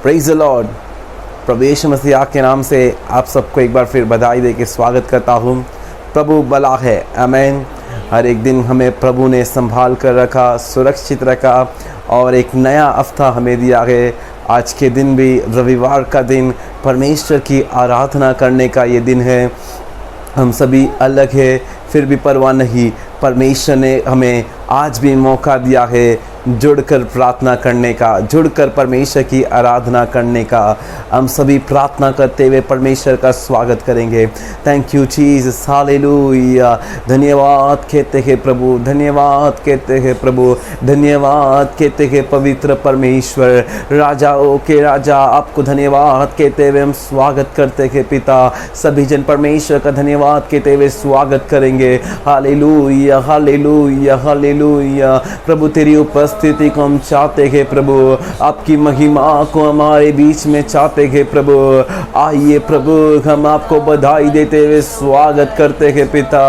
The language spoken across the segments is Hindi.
Praise the Lord. प्रभु यीशु मसीह के नाम से आप सबको एक बार फिर बधाई दे के स्वागत करता हूँ। प्रभु भला है, आमीन। हर एक दिन हमें प्रभु ने संभाल कर रखा, सुरक्षित रखा और एक नया हफ्ता हमें दिया है। आज के दिन भी रविवार का दिन परमेश्वर की आराधना करने का ये दिन है। हम सभी अलग है, फिर भी परवाह नहीं, परमेश्वर ने हमें आज भी मौका दिया है जुड़कर प्रार्थना करने का, जुड़कर परमेश्वर की आराधना करने का। हम सभी प्रार्थना करते हुए परमेश्वर का स्वागत करेंगे। Thank you Jesus, hallelujah. धन्यवाद कहते हैं प्रभु, धन्यवाद कहते हैं प्रभु, धन्यवाद कहते हैं पवित्र परमेश्वर, राजाओं के राजा। आपको धन्यवाद कहते हुए हम स्वागत करते हैं पिता। सभी जन परमेश्वर का धन्यवाद कहते हुए स्वागत करेंगे। Hallelujah, hallelujah, hallelujah. प्रभु तेरी उपस्थिति को हम चाहते हैं प्रभु, आपकी महिमा को हमारे बीच में चाहते हैं प्रभु। आइए प्रभु, हम आपको बधाई देते हुए स्वागत करते हैं पिता।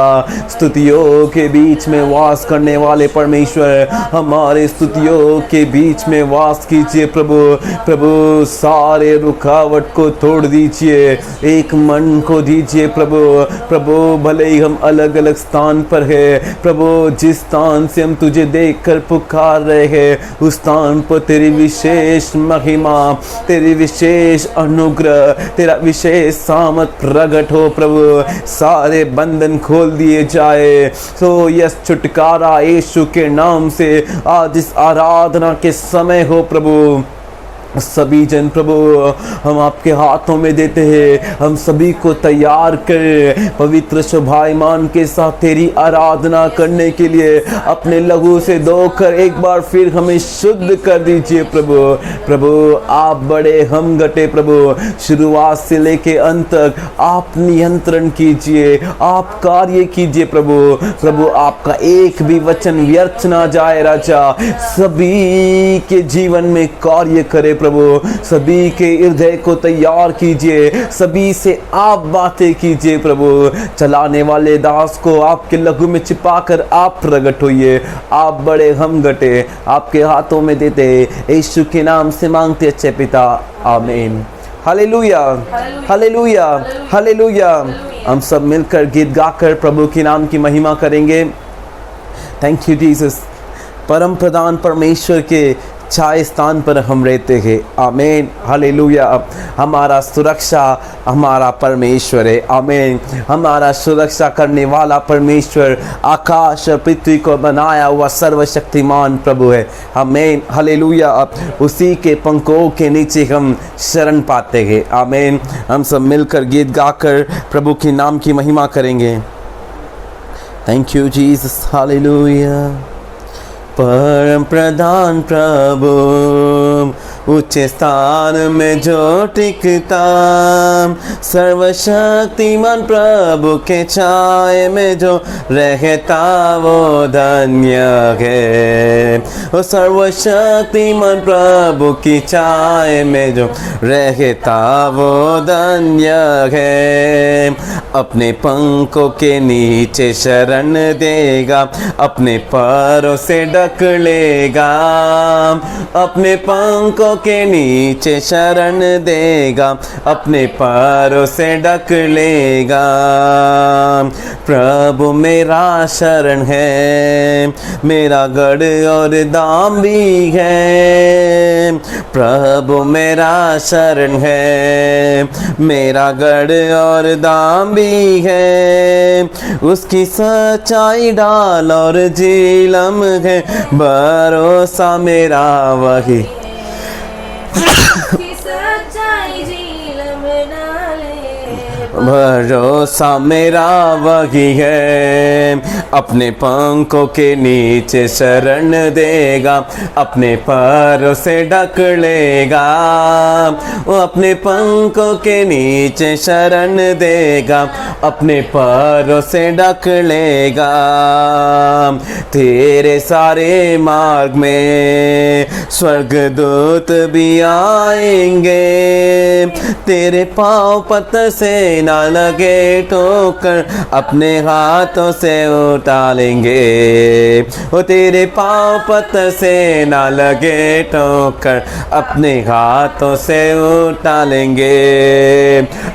स्तुतियों के बीच में वास करने वाले परमेश्वर, हमारे स्तुतियों के बीच में वास कीजिए प्रभु। प्रभु सारे रुकावट को तोड़ दीजिए, एक मन को दीजिए प्रभु। प्रभु भले ही हम अलग अलग स्थान पर है प्रभु, जिस स्थान से हम तुझे देखकर पुकार रहे हैं उस स्थान पर तेरी विशेष महिमा, तेरी विशेष अनुग्रह, तेरा विशेष सामर्थ प्रकट हो प्रभु। सारे बंधन खोल दिए जाए। सो यस, छुटकारा यीशु के नाम से आज इस आराधना के समय हो प्रभु। सभी जन प्रभु हम आपके हाथों में देते हैं। हम सभी को तैयार कर पवित्र शोभायमान के साथ तेरी आराधना करने के लिए अपने लहू से धोकर एक बार फिर हमें शुद्ध कर दीजिए प्रभु। प्रभु आप बड़े, हम घटे प्रभु। शुरुआत से लेके अंत तक आप नियंत्रण कीजिए, आप कार्य कीजिए प्रभु। प्रभु आपका एक भी वचन व्यर्थ ना जाए राजा। सभी के जीवन में कार्य करे प्रभु, सभी के हृदय को तैयार कीजिए, सभी से आप बातें कीजिए प्रभु। चलाने वाले दास को आपके लहू में छिपाकर आप प्रकट होइए। आप बड़े, हम घटे, आपके हाथों में देते यीशु के नाम से मांगते अच्छे पिता, आमीन। Hallelujah, hallelujah, hallelujah. हम सब मिलकर गीत गाकर प्रभु के नाम की महिमा करेंगे। Thank you Jesus. परम प्रधान परमेश्वर के छाए स्थान पर हम रहते हैं, आमीन, हालेलुया। हमारा सुरक्षा हमारा परमेश्वर है, आमीन। हमारा सुरक्षा करने वाला परमेश्वर आकाश और पृथ्वी को बनाया हुआ सर्वशक्तिमान प्रभु है, आमीन, हालेलुया। उसी के पंखों के नीचे हम शरण पाते हैं, आमीन। हम सब मिलकर गीत गाकर प्रभु के नाम की महिमा करेंगे। Thank you Jesus, hallelujah. परम प्रधान प्रभु उच्च स्थान में जो टिकता, सर्वशक्तिमान प्रभु के छाए में जो रहता वो धन्य है। वो सर्वशक्तिमान प्रभु की छाए में जो रहता वो धन्य है। अपने पंखों के नीचे शरण देगा, अपने पैरों से ढक लेगा। अपने पंखों के नीचे शरण देगा, अपने पैरों से ढक लेगा। प्रभु मेरा शरण है, मेरा गढ़ और दाम भी है। प्रभु मेरा शरण है, मेरा गढ़ और दाम भी है। उसकी सच्चाई ढाल और झीलम है, भरोसा मेरा वही। भरोसा मेरा वही है। अपने पंखों के नीचे शरण देगा, अपने पैरों से ढक लेगा। वो अपने पंखों के नीचे शरण देगा, अपने पैरों से ढक लेगा। तेरे सारे मार्ग में स्वर्गदूत भी आएंगे, तेरे पाँव पत्थर से ना लगे ठोकर अपने हाथों से उठा लेंगे। ओ तेरे पाँव पत्थर से ना लगे ठोकर अपने हाथों से उठा लेंगे।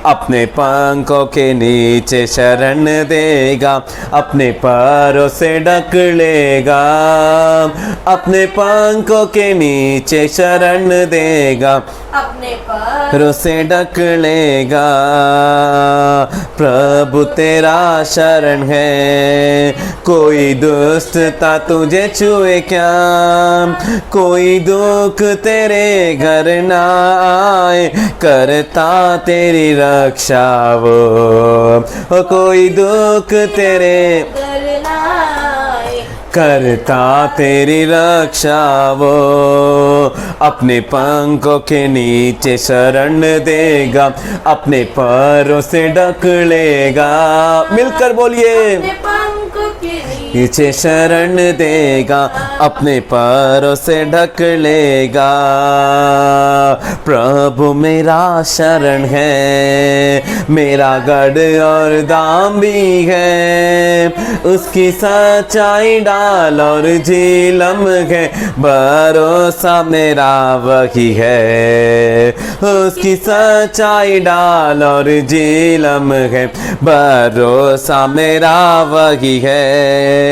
अपने पंखों के नीचे शरण देगा, अपने पैरों से ढक लेगा। अपने पंखों के नीचे शरण देगा, अपने पैरों से ढक लेगा। प्रभु तेरा शरण है, कोई दुष्टता तुझे छुए क्या। कोई दुख तेरे घर ना आए, करता तेरी रक्षा वो। कोई दुख तेरे करता तेरी रक्षा वो। अपने पंखों के नीचे शरण देगा, अपने पैरों से ढक लेगा। मिलकर बोलिए, नीचे शरण देगा, अपने पैरों से ढक लेगा। प्रभु मेरा शरण है, मेरा गढ़ और दाम भी है। उसकी सच्चाई डाल और झीलम है, भरोसा मेरा वही है। उसकी सच्चाई डाल और झीलम है, भरोसा मेरा वही है।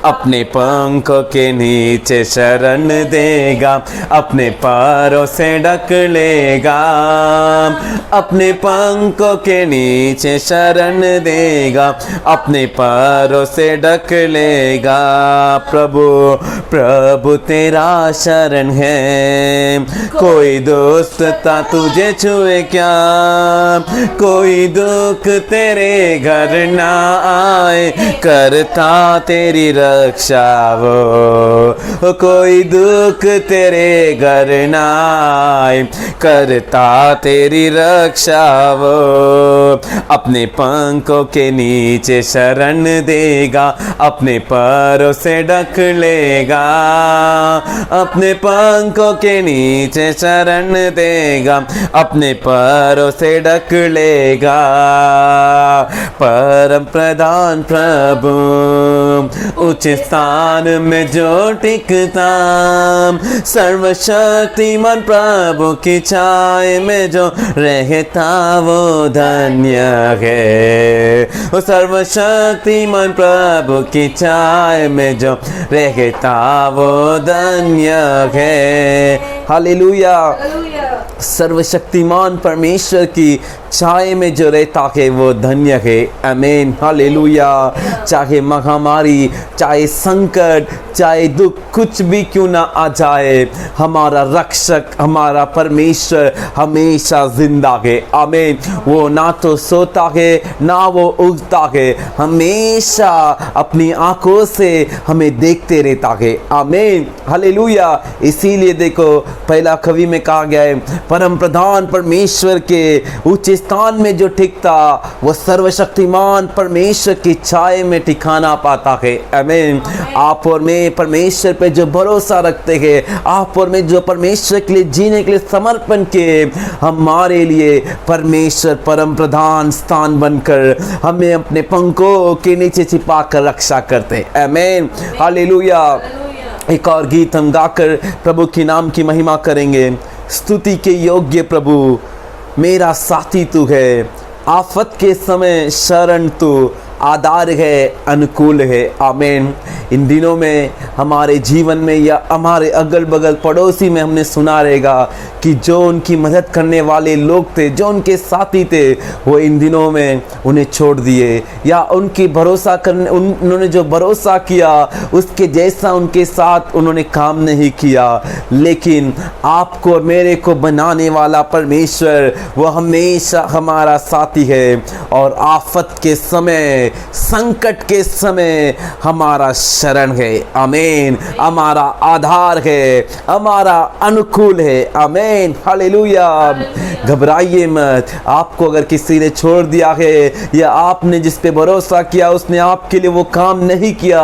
अपने पंखों के नीचे शरण देगा, अपने पैरों से ढक लेगा। अपने पंखों के नीचे शरण देगा, अपने पैरों से ढक लेगा। प्रभु प्रभु तेरा शरण है, कोई दोस्तता तुझे छुए क्या। कोई दुख तेरे घर ना आए, करता तेरी रक्षा वो। कोई दुख तेरे घर ना आए, करता तेरी रक्षा वो। अपने पंखों के नीचे शरण देगा, अपने पैरों से ढक लेगा। अपने पंखों के नीचे शरण देगा, अपने पैरों से ढक लेगा। परम प्रधान प्रभु उच्च स्थान में जो टिकता, सर्वशक्तिमान प्रभु की छाए में जो रहता वो धन्य है। वो सर्वशक्तिमान प्रभु की छाए में जो रहता वो धन्य है। हालेलुया। सर्वशक्तिमान परमेश्वर की छाए में जो रहता है वो धन्य है। आमीन। हालेलुया। चाहे महामारी, चाहे संकट, चाहे दुख कुछ भी क्यों ना आ जाए, हमारा रक्षक, हमारा परमेश्वर हमेशा जिंदा है। आमीन। वो ना तो सोता है ना वो उगता है, हमेशा अपनी आंखों से हमें देखते रहता है। आमीन। हालेलुया। इसीलिए देखो पहला कवि में कहा गया है, परम प्रधान परमेश्वर के उच्च स्थान में जो टिकता वो सर्वशक्तिमान परमेश्वर की छाए में ठिकाना पाता है। आमीन। आप और मैं परमेश्वर पे जो भरोसा रखते हैं, आप और मैं जो परमेश्वर के लिए जीने के लिए समर्पण किए, हमारे लिए परमेश्वर परम प्रधान स्थान बनकर हमें अपने पंखों के नीचे छिपा कर रक्षा करते हैं। आमीन। हालेलुया। एक और गीत हम गाकर प्रभु के नाम की महिमा करेंगे। स्तुति के योग्य प्रभु मेरा साथी तू है, आफत के समय शरण तू, आधार है, अनुकूल है। आमीन। इन दिनों में हमारे जीवन में या हमारे अगल बगल पड़ोसी में हमने सुना रहेगा कि जो उनकी मदद करने वाले लोग थे, जो उनके साथी थे, वो इन दिनों में उन्हें छोड़ दिए, या उनकी भरोसा करने उन्होंने जो भरोसा किया उसके जैसा उनके साथ उन्होंने काम नहीं किया। लेकिन आपको और मेरे को बनाने वाला परमेश्वर वो हमेशा हमारा साथी है, और आफत के समय, संकट के समय हमारा शरण है, आमीन। हमारा आधार है, हमारा अनुकूल है, आमीन, हालेलुया। घबराइए मत। आपको अगर किसी ने छोड़ दिया है या आपने जिस पे भरोसा किया उसने आपके लिए वो काम नहीं किया,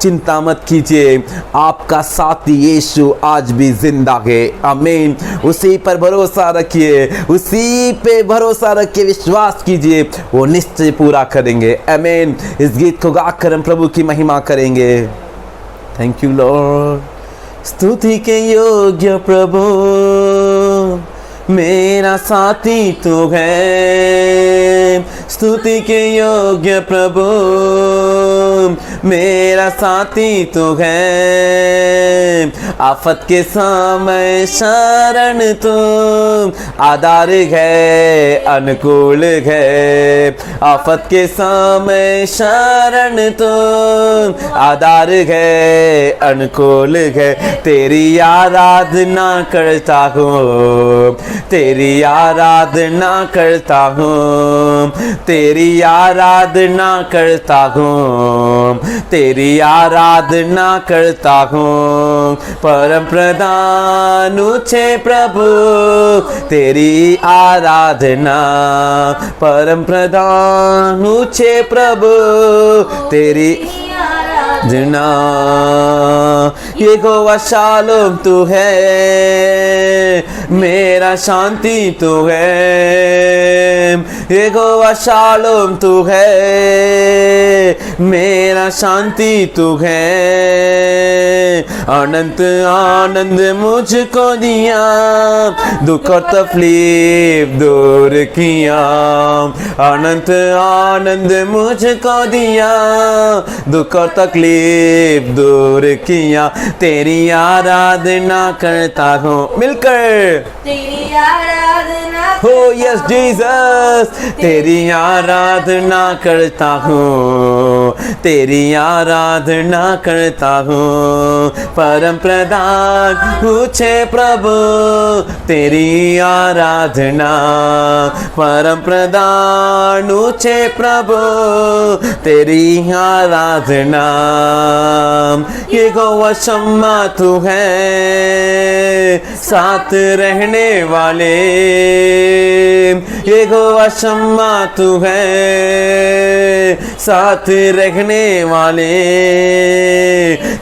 चिंता मत कीजिए। आपका साथी यीशु आज भी जिंदा है, आमीन। उसी पर भरोसा रखिए, उसी पे भरोसा रख के विश्वास कीजिए, वो निश्चय पूरा करेंगे, आमीन। इस गीत को गाकर हम प्रभु की महिमा करेंगे। Thank you Lord. स्तुति के योग्य प्रभु मेरा साथी तू है, स्तुति के योग्य प्रभु मेरा साथी तू है। आफत के समय शरण तू, आधार है, अनुकूल है। आफत के समय शरण तू, आधार है, अनुकूल है। तेरी आराधना करता हूँ, तेरी आराधना करता हूँ, तेरी आराधना करता हूँ, तेरी आराधना करता हूँ। परम प्रधान ऊंचे प्रभु तेरी आराधना, परम प्रधान ऊंचे प्रभु तेरी आराधना। यहोवा शालोम तू है, मेरा शांति तू है। यहोवा शालोम तू है, मेरा शांति तू है। अनंत आनंद मुझको दिया, दुख और तकलीफ दूर किया। अनंत आनंद मुझको दिया, दुख और तकलीफ दूर किया। तेरी आराधना करता हूँ, मिलकर तेरी आराधना हो, यस जीसस। तेरी आराधना करता हूँ, तेरी आराधना करता हूँ। परम प्रधान ऊंचे प्रभु तेरी आराधना, परम प्रधान ऊंचे प्रभु तेरी आराधना। यहोवा शम्मा तू है, साथ रहने वाले। यहोवा शम्मा तू है, साथ रहने वाले।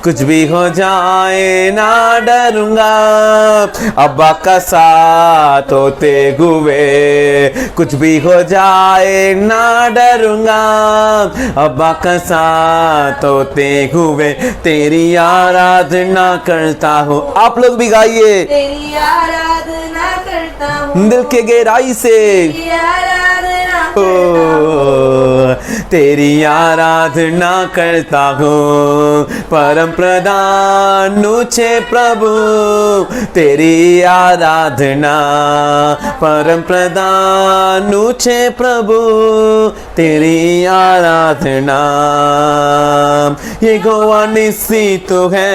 कुछ भी हो जाए ना डरूंगा, अब्बा का साथ होते हुए। कुछ भी हो जाए ना डरूंगा, अब्बा का साथ होते हुए। तेरी आराधना करता हूँ। आप लोग भी गाइए। तेरी आराधना करता हूँ, दिल के गहराई से। तेरी आराधना करता ओ, तेरी आराधना करता हूँ। परम प्रधान ऊंचे प्रभु तेरी आराधना, परम प्रधान ऊंचे प्रभु तेरी आराधना। यहोवा निस्सी तू है,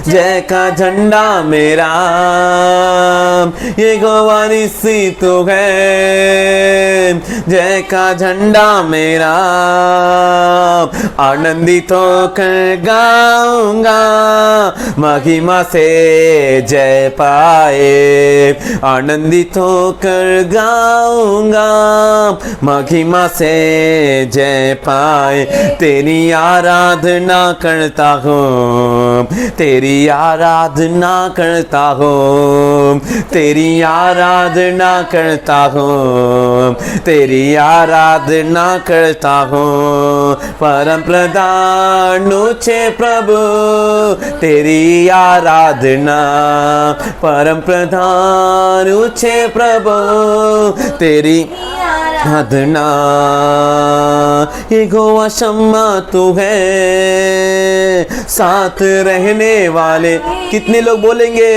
जय का झंडा मेरा। यहोवा निस्सी तू है, जय का झंडा मेरा। आनंदित होकर गाऊंगा, महिमा से जय पाए। आनंदित होकर गाऊंगा, महिमा से जय पाए। तेरी आराधना करता हूँ, तेरी आराधना करता हूँ, तेरी आराधना करता हूँ, तेरी आराधना करता हूँ। परम प्रधान ऊंचे प्रभु तेरी आराधना, परम प्रधान ऊंचे प्रभु तेरी आराधना। यहोवा शम्मा तू है, साथ रहने वाले। कितने लोग बोलेंगे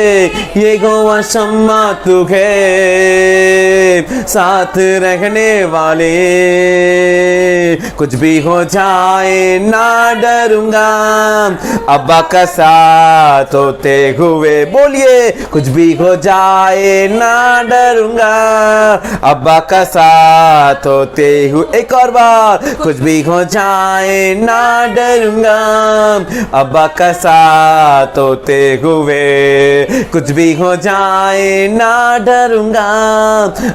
यहोवा शम्मा तू है, साथ रहने वाले। कुछ भी हो जाए ना डरूंगा, अब्बा का साथ होते हुए। बोलिए, कुछ भी हो जाए ना डरूंगा, अब्बा का साथ साथ होते हुए, एक और बार, कुछ भी हो जाए ना डरूंगा, अब्बा का साथ होते हुए, कुछ भी हो जाए ना डरूंगा,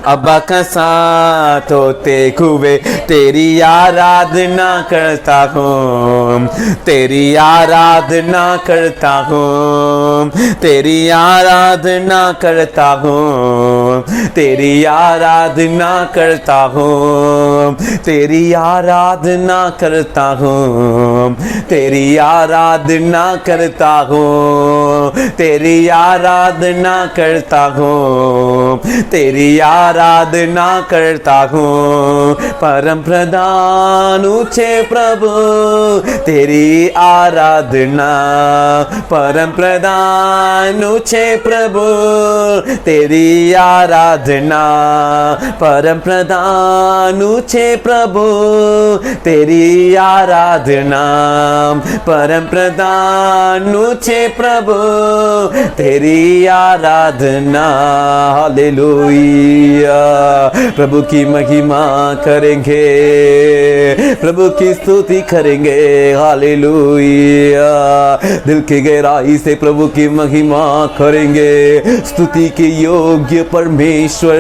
अब्बा का साथ होते हुए, तेरी आराधना करता हूँ, तेरी आराधना करता हूँ, तेरी आराधना करता हूँ, तेरी आराधना करता हूँ, तेरी आराधना करता हूँ, तेरी आराधना करता हूँ, तेरी आराधना करता हूँ, तेरी आराधना करता हूँ, परम प्रधान ऊंचे प्रभु, तेरी आराधना, परम प्रधान ऊंचे प्रभु, तेरी आराधना, परम प्रधान ऊंचे प्रभु, तेरी आराधना, परम प्रधान ऊंचे प्रभु, तेरी आराधना। हालेलुया, प्रभु की महिमा करेंगे, प्रभु की स्तुति करेंगे। हालेलुया, दिल की गहराई से प्रभु की महिमा करेंगे। स्तुति के योग्य परमेश्वर,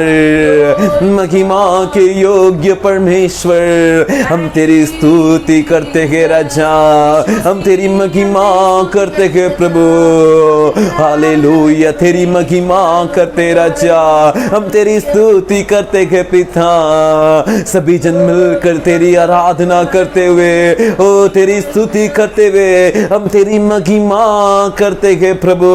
महिमा के योग्य परमेश्वर, हम तेरी स्तुति करते हैं राजा, हम तेरी महिमा करते हैं प्रभु। हालेलुया, तेरी महिमा करते राजा, हम तेरी स्तुति करते हैं पिता। सभी जन मिलकर तेरी आराधना करते हुए, ओ तेरी स्तुति करते हुए, हम तेरी महिमा करते हैं प्रभु।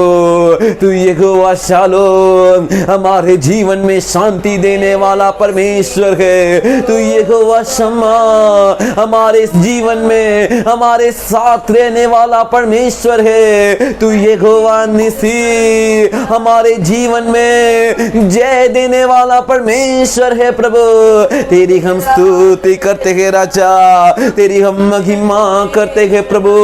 तू यहोवा शालोम, हमारे जीवन में शांति देने वाला परमेश्वर है। तू यहोवा शम्मा, हमारे जीवन में हमारे साथ रहने वाला परमेश्वर है। तू यहोवा निसी, हमारे जीवन में जय देने वाला परमेश्वर है प्रभु। तेरी हम स्तुति करते हैं राजा, तेरी हम महिमा करते हैं प्रभु।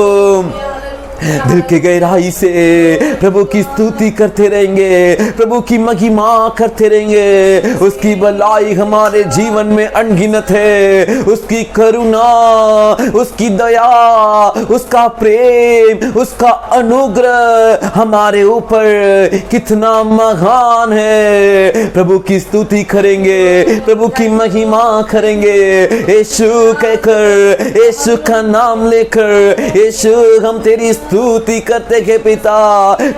दिल की गहराई से प्रभु की स्तुति करते रहेंगे, प्रभु की महिमा करते रहेंगे। उसकी भलाई हमारे जीवन में अनगिनत है, उसकी करुणा, उसकी दया, उसका प्रेम, उसका अनुग्रह हमारे ऊपर कितना महान है। प्रभु की स्तुति करेंगे, प्रभु की महिमा करेंगे। यीशु कहकर, यीशु का नाम लेकर, यीशु हम तेरी स्तुति करते हैं पिता,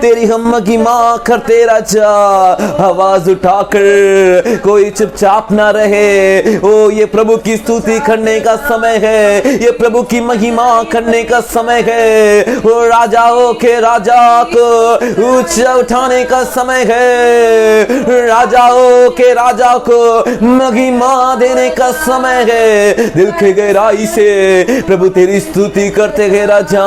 तेरी हम महिमा करते राजा। आवाज उठाकर कोई चुपचाप ना रहे। ओ ये प्रभु की स्तुति करने का समय है, ये प्रभु की महिमा करने का समय है। ओ राजाओं के राजा को ऊंचा उठाने का समय है, राजाओं के राजा को महिमा देने का समय है। दिल के गहराई से प्रभु तेरी स्तुति करते हैं राजा,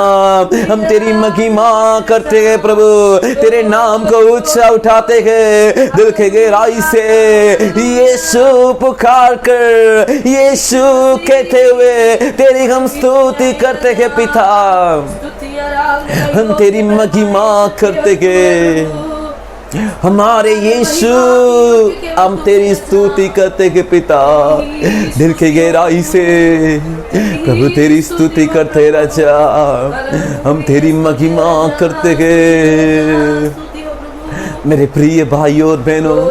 हम तेरी महिमा करते हैं प्रभु, तेरे नाम को ऊंचा उठाते हैं। दिल के गहराई से यीशु पुकार कर, यीशु कहते हुए तेरी हम स्तुति करते हैं पिता, हम तेरी महिमा करते हैं। हमारे यीशु, हम तेरी स्तुति करते हैं पिता। दिल की गहराई से प्रभु तेरी स्तुति करते राजा, हम तेरी महिमा करते हैं। मेरे प्रिय भाइयों और बहनों,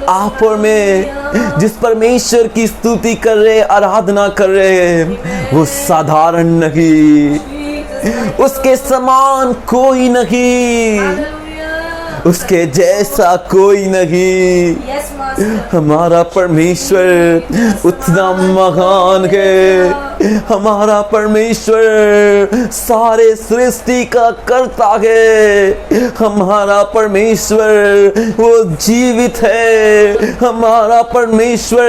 आप और मैं जिस परमेश्वर की स्तुति कर रहे, आराधना कर रहे हैं, वो साधारण नहीं, उसके समान कोई नहीं, उसके जैसा कोई नहीं। हमारा परमेश्वर उतना महान है, हमारा परमेश्वर सारे सृष्टि का कर्ता है। हमारा परमेश्वर वो जीवित है, हमारा परमेश्वर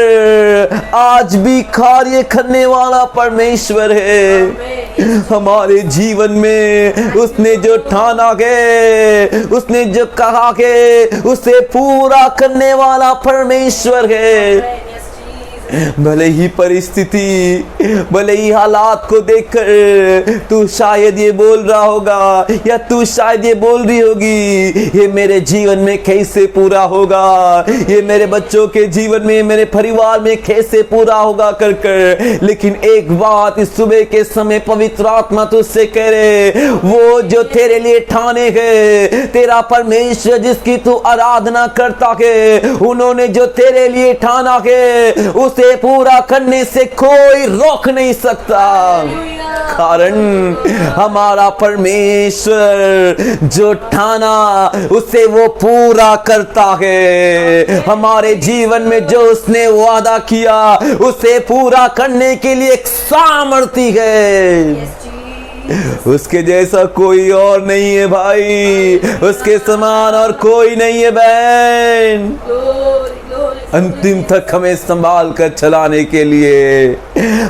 आज भी कार्य करने वाला परमेश्वर है। हमारे जीवन में उसने जो ठाना है, उसने जो कहा है, उसे पूरा करने वाला परमेश्वर है। भले ही परिस्थिति, भले ही हालात को देखकर तू शायद ये बोल रहा होगा या तू शायद ये बोल रही होगी, ये मेरे जीवन में कैसे पूरा होगा, ये मेरे बच्चों के जीवन में, मेरे परिवार में कैसे पूरा होगा कर कर। लेकिन एक बात इस सुबह के समय पवित्र आत्मा तुझसे कह रहे, वो जो तेरे लिए ठाने गए, तेरा परमेश्वर जिसकी तू आराधना करता है, उन्होंने जो तेरे लिए ठाना है उसे पूरा करने से कोई रोक नहीं सकता। कारण हमारा परमेश्वर जो ठाना उसे वो पूरा करता है। हमारे जीवन में जो उसने वादा किया उसे पूरा करने के लिए एक सामर्थ्य है। उसके जैसा कोई और नहीं है भाई, उसके समान और कोई नहीं है बहन। अंतिम तक हमें संभाल कर चलाने के लिए,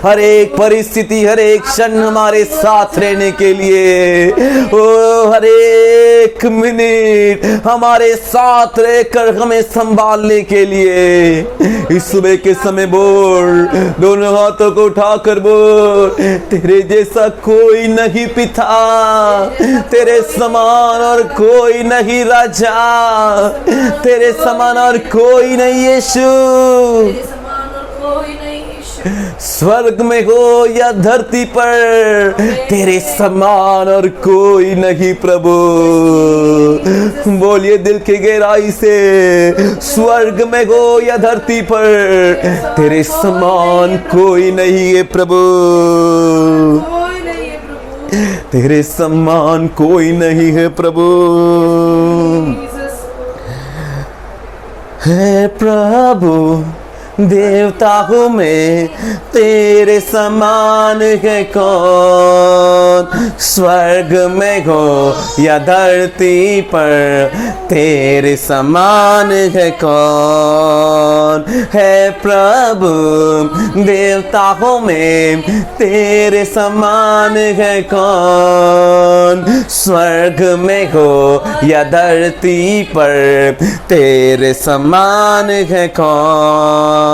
हर एक परिस्थिति, हर एक क्षण हमारे साथ रहने के लिए, ओ हर एक मिनट हमारे साथ रहकर हमें संभालने के लिए। इस सुबह के समय बोल, दोनों हाथों को उठाकर बोल, तेरे जैसा कोई नहीं पिता, तेरे समान और कोई नहीं राजा, तेरे समान और कोई नहीं यीशु। स्वर्ग में हो या धरती पर, तेरे समान और कोई नहीं प्रभु। बोलिए दिल की गहराई से, स्वर्ग में हो या धरती पर, तेरे समान कोई नहीं है प्रभु, तेरे समान कोई नहीं है प्रभु। है प्रभु देवता हूँ मैं, तेरे समान है कौन, स्वर्ग में हो या धरती पर, तेरे समान है कौन। है प्रभु देवता हूँ मैं, तेरे समान है कौन, स्वर्ग में हो या धरती पर, तेरे समान है कौन।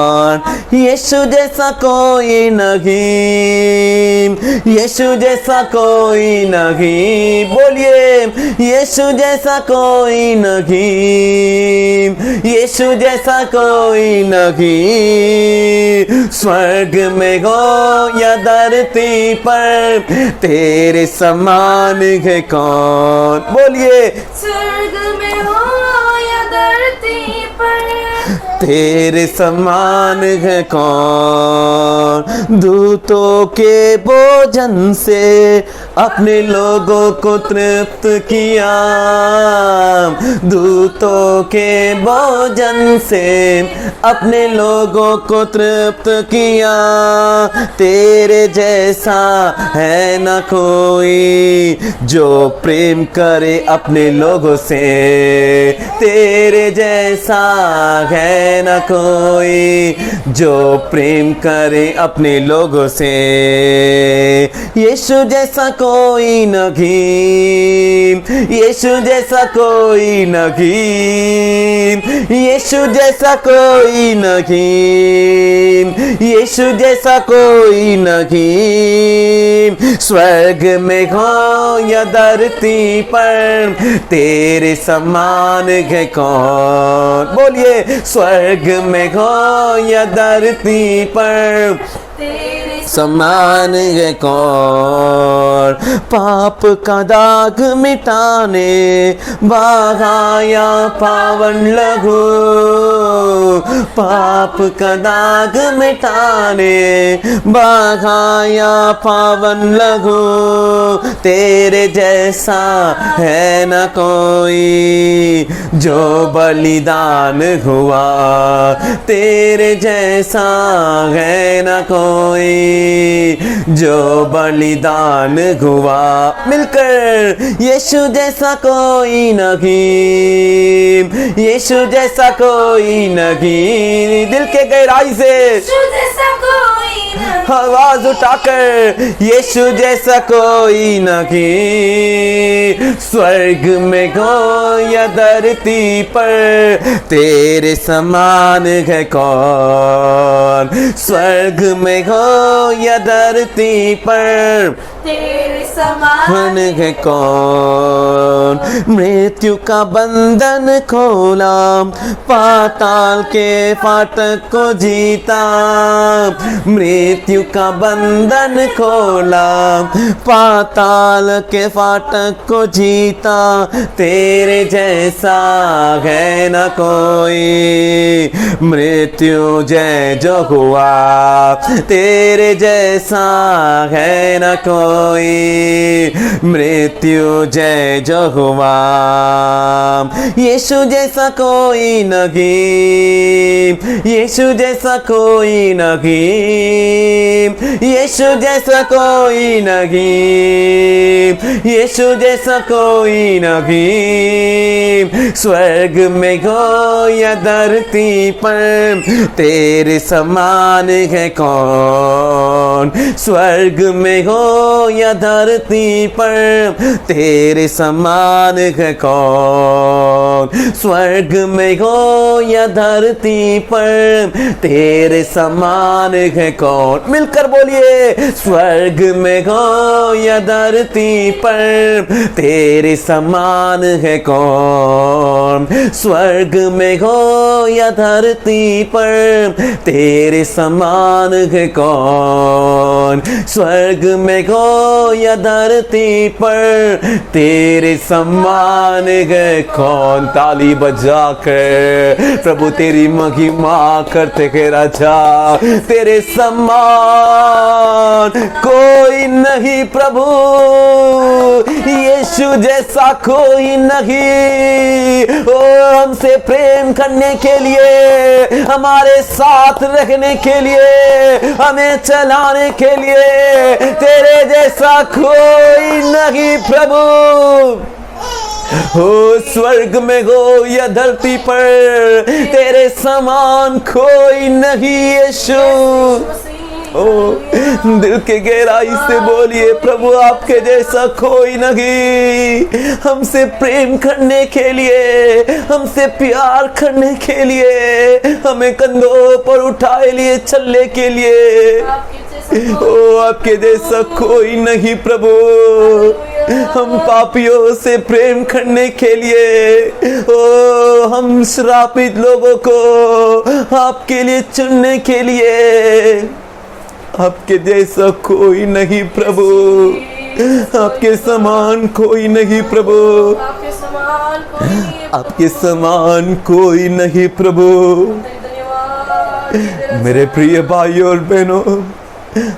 यीशु जैसा कोई नहीं, यीशु जैसा कोई नहीं। बोलिए यीशु जैसा कोई नहीं, यीशु जैसा कोई नहीं, स्वर्ग में हो या धरती पर, तेरे समान है कौन। बोलिए स्वर्ग में हो या धरती पर, तेरे समान है कौन। दूतों के भोजन से अपने लोगों को तृप्त किया, दूतों के भोजन से अपने लोगों को तृप्त किया। तेरे जैसा है न कोई जो प्रेम करे अपने लोगों से, तेरे जैसा है न कोई जो प्रेम करे अपने लोगों से। यीशु जैसा कोई नहीं, यीशु जैसा कोई नहीं, यीशु जैसा कोई नहीं, यीशु जैसा कोई नहीं, स्वर्ग में हो या धरती पर, तेरे समान है कौन। बोलिए स्वर्ग में हो या धरती पर, समान है कौन। पाप का दाग मिटाने बहाया पावन लहू, पाप का दाग मिटाने बहाया पावन लहू, तेरे जैसा है न कोई जो बलिदान हुआ, तेरे जैसा है न कोई जो बलिदान हुआ। मिलकर यीशु जैसा कोई नहीं, यीशु जैसा कोई नहीं, नहीं, दिल के गहराई से यीशु जैसा कोई नहीं, आवाज उठाकर यीशु जैसा कोई नहीं, स्वर्ग में हो या धरती पर तेरे समान है कौन, स्वर्ग में हो या धरती पर तेरे समान है कौन, मृत्यु का बंधन खोला, पाताल के फाटक को जीता, मृत्यु का बंधन खोला, पाताल के फाटक को जीता, तेरे जैसा है न कोई, मृत्यु जय जो हुआ, तेरे जैसा है न कोई, मृत्यु जय जो हुआ, यीशु जैसा कोई नहीं, यीशु जैसा कोई नहीं, यीशु जैसा कोई नहीं, यीशु जैसा कोई नहीं, स्वर्ग में हो या धरती पर तेरे समान है कौन, स्वर्ग में हो या धरती पर तेरे समान है कौन, स्वर्ग में हो या धरती पर तेरे समान है कौन, मिलकर बोलिए, स्वर्ग में हो या धरती पर तेरे समान है कौन, स्वर्ग में हो या धरती पर तेरे समान है कौन, स्वर्ग में हो या धरती पर तेरे समान है कौन। ताली बजा कर प्रभु तेरी महिमा करते हैं राजा, तेरे समान कोई नहीं प्रभु, यीशु जैसा कोई नहीं, ओ हमसे प्रेम करने के लिए, हमारे साथ रहने के लिए, हमें चलाने के लिए तेरे जैसा कोई नहीं प्रभु, हो स्वर्ग में हो या धरती पर तेरे समान कोई नहीं यीशु। ओ दिल के गहराई से बोलिए, प्रभु आपके जैसा कोई नहीं, हमसे प्रेम करने के लिए, हमसे प्यार करने के लिए, हमें कंधों पर उठाए लिए चलने के लिए, ओ आपके जैसा कोई नहीं प्रभु, हम पापियों से प्रेम करने के लिए, ओ हम श्रापित लोगों को आपके लिए चुनने के लिए, आपके जैसा कोई नहीं प्रभु, आपके समान कोई नहीं प्रभु, आपके समान कोई नहीं प्रभु। मेरे प्रिय भाइयों और बहनों,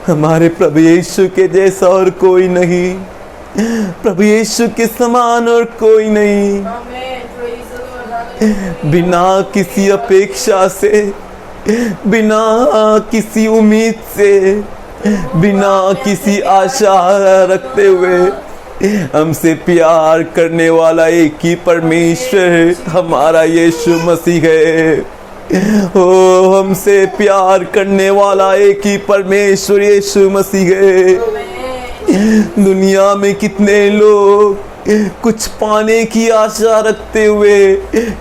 हमारे प्रभु यीशु के जैसा और कोई नहीं, प्रभु यीशु के समान और कोई नहीं, बिना किसी अपेक्षा से, बिना किसी उम्मीद से, बिना किसी आशा रखते हुए हमसे प्यार करने वाला एक ही परमेश्वर हमारा यीशु मसीह है। ओ हमसे प्यार करने वाला एक ही परमेश्वर यीशु मसीह है। दुनिया में कितने लोग कुछ पाने की आशा रखते हुए,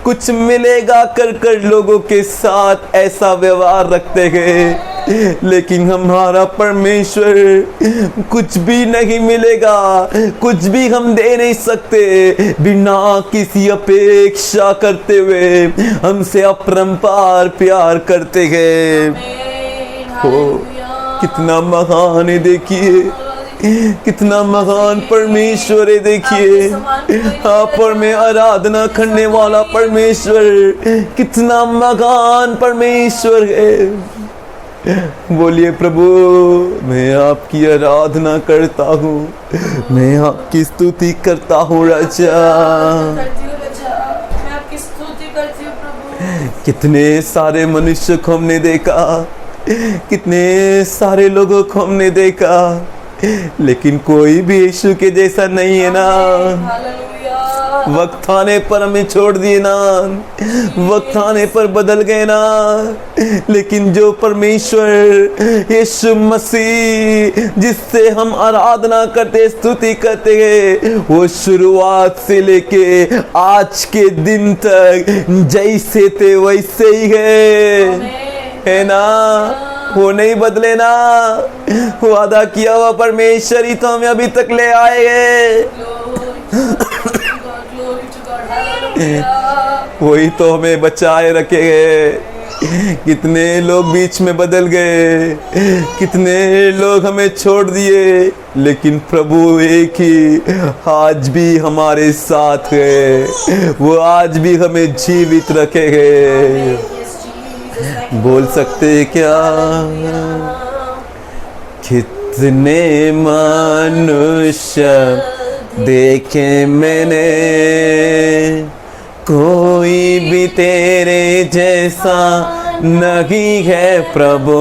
कुछ मिलेगा कर लोगों के साथ ऐसा व्यवहार रखते हैं, लेकिन हमारा परमेश्वर कुछ भी नहीं मिलेगा, कुछ भी हम दे नहीं सकते, बिना किसी अपेक्षा करते हुए हमसे अपरंपार प्यार करते हैं। हो कितना महान है, देखिए कितना महान परमेश्वर है, देखिए आप पर में आराधना करने वाला परमेश्वर कितना महान परमेश्वर है। बोलिए, प्रभु मैं आपकी आराधना करता हूँ, मैं आपकी स्तुति करता हूँ राजा। कितने सारे मनुष्य को हमने देखा, कितने सारे लोगों को हमने देखा, लेकिन कोई भी यीशु के जैसा नहीं है ना। वक्त आने पर हमें छोड़ दिए ना, वक्त आने पर बदल गए ना, लेकिन जो परमेश्वर यीशु मसीह जिससे हम आराधना करते, स्तुति करते हैं, वो शुरुआत से लेके आज के दिन तक जैसे थे वैसे ही है ना, वो नहीं बदले ना। वादा किया हुआ परमेश्वर ही तो हमें अभी तक ले आए हैं, वही तो हमें बचाए रखेंगे। कितने लोग बीच में बदल गए, कितने लोग हमें छोड़ दिए, लेकिन प्रभु एक ही आज भी हमारे साथ है, वो आज भी हमें जीवित रखेंगे। बोल सकते क्या? कितने मनुष्य देखे मैंने, कोई भी तेरे जैसा नहीं है प्रभु।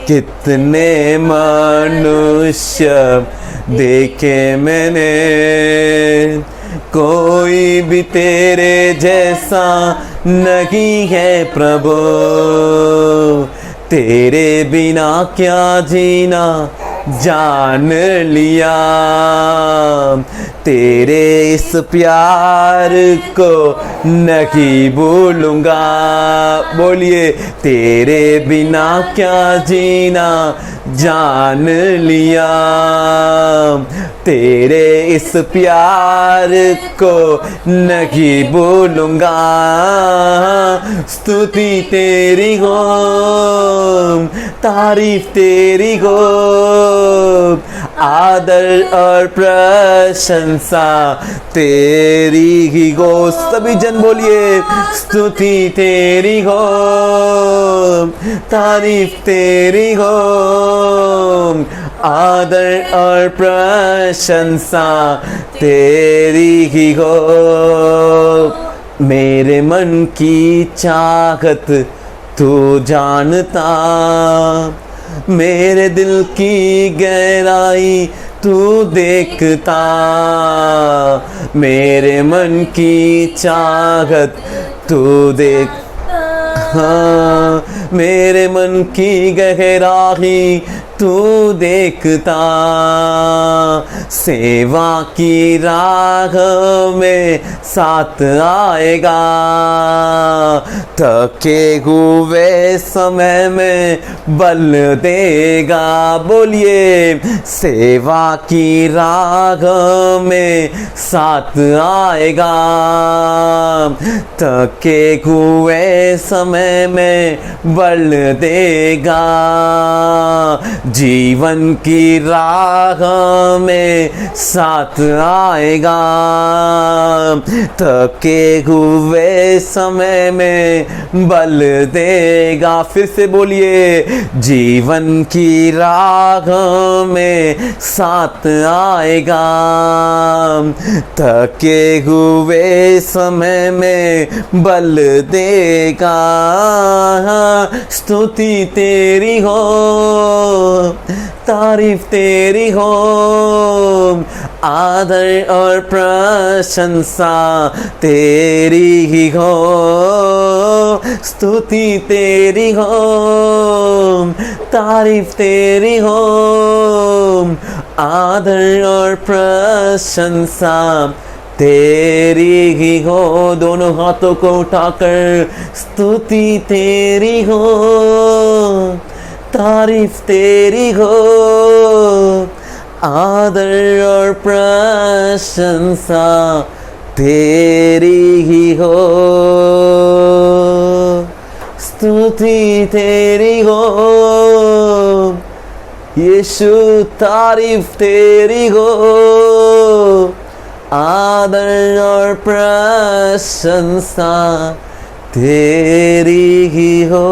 कितने मनुष्य देखे मैंने, कोई भी तेरे जैसा नहीं है प्रभु। तेरे बिना क्या जीना जान लिया, तेरे इस प्यार को नहीं भूलूंगा। बोलिए, तेरे बिना क्या जीना जान लिया, तेरे इस प्यार को नहीं भूलूंगा। स्तुति तेरी हो, तारीफ तेरी हो, आदर और प्रशंसा तेरी ही हो। सभी जन बोलिए, स्तुति तेरी हो, तारीफ तेरी हो, आदर और प्रशंसा तेरी ही हो। मेरे मन की चाहत तू जानता, मेरे दिल की गहराई तू देखता। मेरे मन की चाहत तू देख, हाँ, मेरे मन की गहराई तू देखता। सेवा की राह में साथ आएगा, थके हुए समय में बल देगा। बोलिए, सेवा की राह में साथ आएगा, थके हुए समय में बल देगा। जीवन की राह में साथ आएगा, थके हुए समय में बल देगा। फिर से बोलिए, जीवन की राह में साथ आएगा, थके हुए समय में बल देगा। स्तुति तेरी हो, तारीफ तेरी हो, आदर और प्रशंसा तेरी ही हो। स्तुति तेरी हो, तारीफ तेरी हो, आदर और प्रशंसा तेरी ही हो। दोनों हाथों को उठाकर स्तुति तेरी हो, तारीफ तेरी हो, आदर और प्रशंसा तेरी ही हो। स्तुति तेरी हो यीशु, तारीफ तेरी हो, आदर और प्रशंसा तेरी ही हो।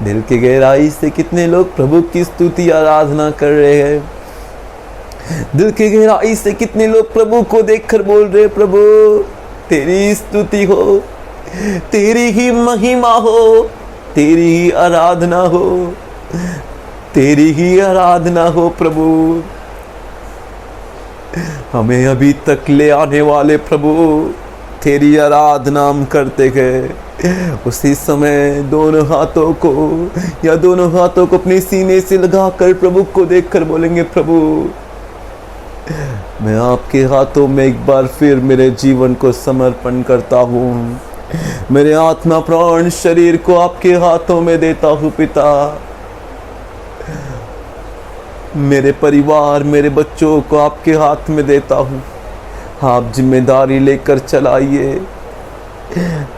दिल की गहराई से कितने लोग प्रभु की स्तुति आराधना कर रहे हैं। दिल की गहराई से कितने लोग प्रभु को देखकर बोल रहे, प्रभु तेरी स्तुति हो, तेरी ही महिमा हो, तेरी ही आराधना हो, तेरी ही आराधना हो। प्रभु हमें अभी तक ले आने वाले प्रभु तेरी आराधना हम करते गए। उसी समय दोनों हाथों को अपने सीने से लगाकर प्रभु को देखकर बोलेंगे, प्रभु मैं आपके हाथों में एक बार फिर मेरे जीवन को समर्पण करता हूँ। मेरे आत्मा प्राण शरीर को आपके हाथों में देता हूँ पिता। मेरे परिवार, मेरे बच्चों को आपके हाथ में देता हूँ। आप जिम्मेदारी लेकर चलाइए,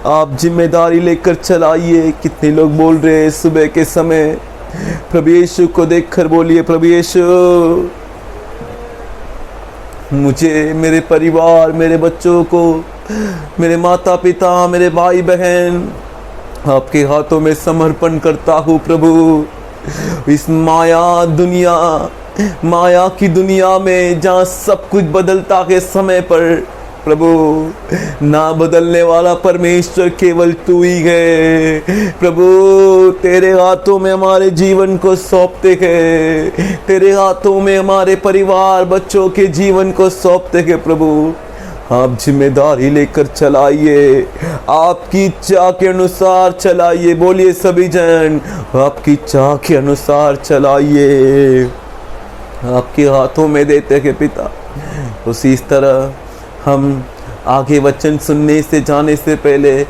आप जिम्मेदारी लेकर चलाइए। कितने लोग बोल रहे हैं सुबह के समय, प्रभु यीशु को देखकर बोलिए, प्रभु यीशु मुझे, मेरे परिवार, मेरे बच्चों को, मेरे माता पिता, मेरे भाई बहन आपके हाथों में समर्पण करता हूँ प्रभु। इस माया की दुनिया में जहाँ सब कुछ बदलता है समय पर, प्रभु ना बदलने वाला परमेश्वर केवल तू ही है। प्रभु तेरे हाथों में हमारे जीवन को सौंपते हैं, तेरे हाथों में हमारे परिवार बच्चों के जीवन को सौंपते हैं। प्रभु आप जिम्मेदारी लेकर चलाइए, आपकी इच्छा के अनुसार चलाइए। बोलिए सभी जन, आपकी इच्छा के अनुसार चलाइए। आपके हाथों में देते हैं पिता। उसी तरह हम आगे वचन सुनने से जाने से पहले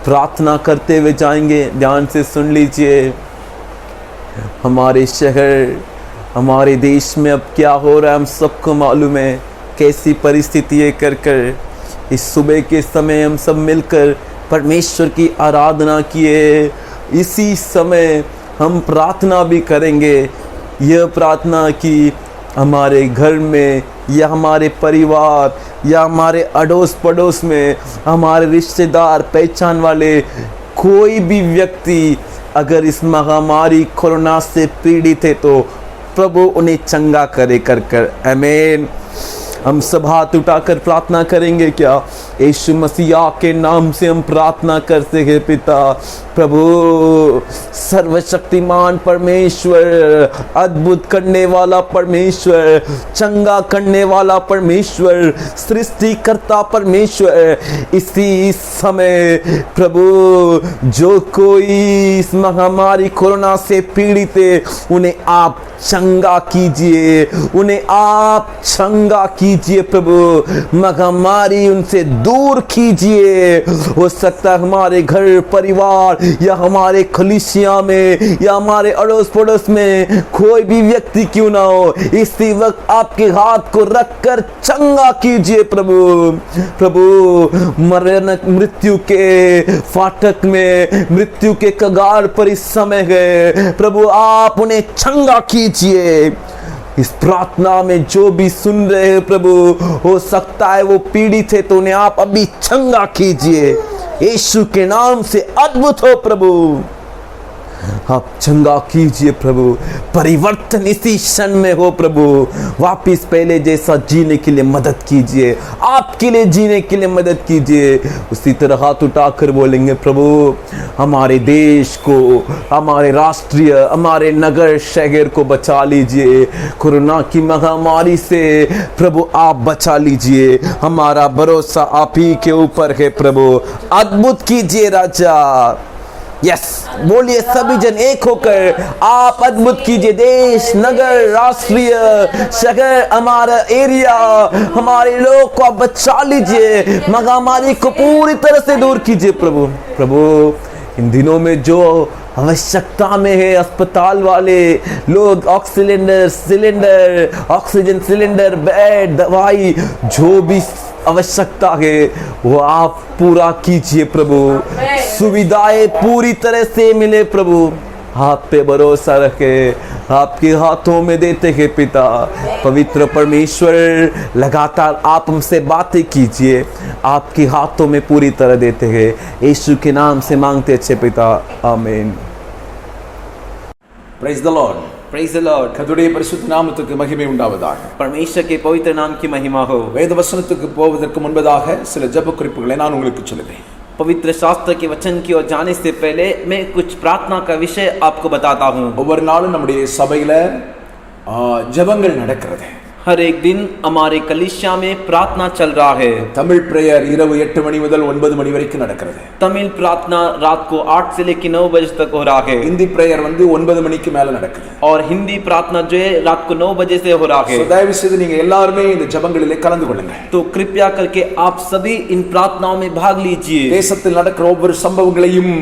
प्रार्थना करते हुए जाएंगे। ध्यान से सुन लीजिए। हमारे शहर, हमारे देश में अब क्या हो रहा है हम सबको मालूम है। कैसी परिस्थिति कर इस सुबह के समय हम सब मिलकर परमेश्वर की आराधना किए। इसी समय हम प्रार्थना भी करेंगे। यह प्रार्थना कि हमारे घर में या हमारे परिवार या हमारे अड़ोस पड़ोस में, हमारे रिश्तेदार, पहचान वाले कोई भी व्यक्ति अगर इस महामारी कोरोना से पीड़ित है तो प्रभु उन्हें चंगा करे कर आमीन। हम सब हाथ उठाकर प्रार्थना करेंगे क्या? यीशु मसीह के नाम से हम प्रार्थना करते हैं पिता। प्रभु सर्वशक्तिमान परमेश्वर, अद्भुत करने वाला परमेश्वर, चंगा करने वाला परमेश्वर, सृष्टिकर्ता परमेश्वर, इसी समय प्रभु जो कोई इस महामारी कोरोना से पीड़ित है उन्हें आप चंगा कीजिए, उन्हें आप चंगा कीजिए प्रभु। महामारी उनसे दूर कीजिए। हो सकता है हमारे घर परिवार या हमारे कलीसिया में या हमारे अड़ोस पड़ोस में कोई भी व्यक्ति क्यों ना हो, इसी वक्त आपके हाथ को रखकर चंगा कीजिए प्रभु। प्रभु मरण मृत्यु के फाटक में, मृत्यु के कगार पर इस समय है प्रभु, आप उन्हें चंगा कीजिए। इस प्रार्थना में जो भी सुन रहे हैं प्रभु, हो सकता है वो पीड़ित है तो उन्हें आप अभी चंगा कीजिए यीशु के नाम से। अद्भुत हो प्रभु, आप चंगा कीजिए प्रभु। परिवर्तन इसी क्षण में हो प्रभु। वापिस पहले जैसा जीने के लिए मदद कीजिए, आपके लिए जीने के लिए मदद कीजिए। उसी तरह हाथ उठाकर बोलेंगे प्रभु हमारे देश को, हमारे राष्ट्रीय, हमारे नगर शहर को बचा लीजिए कोरोना की महामारी से। प्रभु आप बचा लीजिए। हमारा भरोसा आप ही के ऊपर है प्रभु। अद्भुत कीजिए राजा। यस, बोलिए सभी जन एक होकर, आप अद्भुत कीजिए। देश, नगर, राष्ट्रीय शहर, हमारा एरिया, हमारे लोग को आप बचा लीजिए। महामारी को पूरी तरह से दूर कीजिए प्रभु। प्रभु इन दिनों में जो आवश्यकता में है, अस्पताल वाले लोग, ऑक्सीजन सिलेंडर, बेड, दवाई, जो भी आवश्यकता है वो आप पूरा कीजिए प्रभु। सुविधाएं पूरी तरह से मिले प्रभु। आप पे भरोसा रखे, आपके हाथों में देते हैं पिता। पवित्र परमेश्वर लगातार आप हमसे बातें कीजिए, आपके हाथों में पूरी तरह देते हैं। यीशु के नाम से मांगते अच्छे पिता, आमीन। Praise the Lord. Praise the Lord. கர்த்தருடைய பரிசுத்த நாமத்துக்கு மகிமை உண்டாவதாக. परमेश्वर के पवित्र नाम की महिमा हो। வேத வசனத்துக்கு போவதற்கு முன்பதாக சில ஜெப குறிப்புகளை நான் உங்களுக்கு சொல்லுவேன்। पवित्र शास्त्र के वचन की ओर जाने से पहले मैं कुछ प्रार्थना का विषय आपको बताता हूँ। ஒவ்வொரு நாளும் நம்முடைய சபையில ஜெபங்கள் நடக்கிறது। हर एक दिन हमारे कलीसिया में प्रार्थना चल रहा है। தமிழ் பிரேயர் இரவு 8 மணி முதல் 9 மணி வரைக்கும் நடக்கிறது. तमिल प्रार्थना रात को 8 से लेकर 9 बजे तक हो रहा है। இந்தி பிரேயர் வந்து 9 மணிக்கு மேல நடக்குது. और हिंदी प्रार्थना जो है रात को 9 बजे से हो रहा है। தயவு செய்து நீங்க எல்லாரும் இந்த ஜெபங்களிலே கலந்து கொள்ளுங்க. तो कृपया करके आप सभी इन प्रार्थनाओं में भाग लीजिए। தேசத்தில் நடக்கிற ஒவ்வொரு சம்பவங்களையும்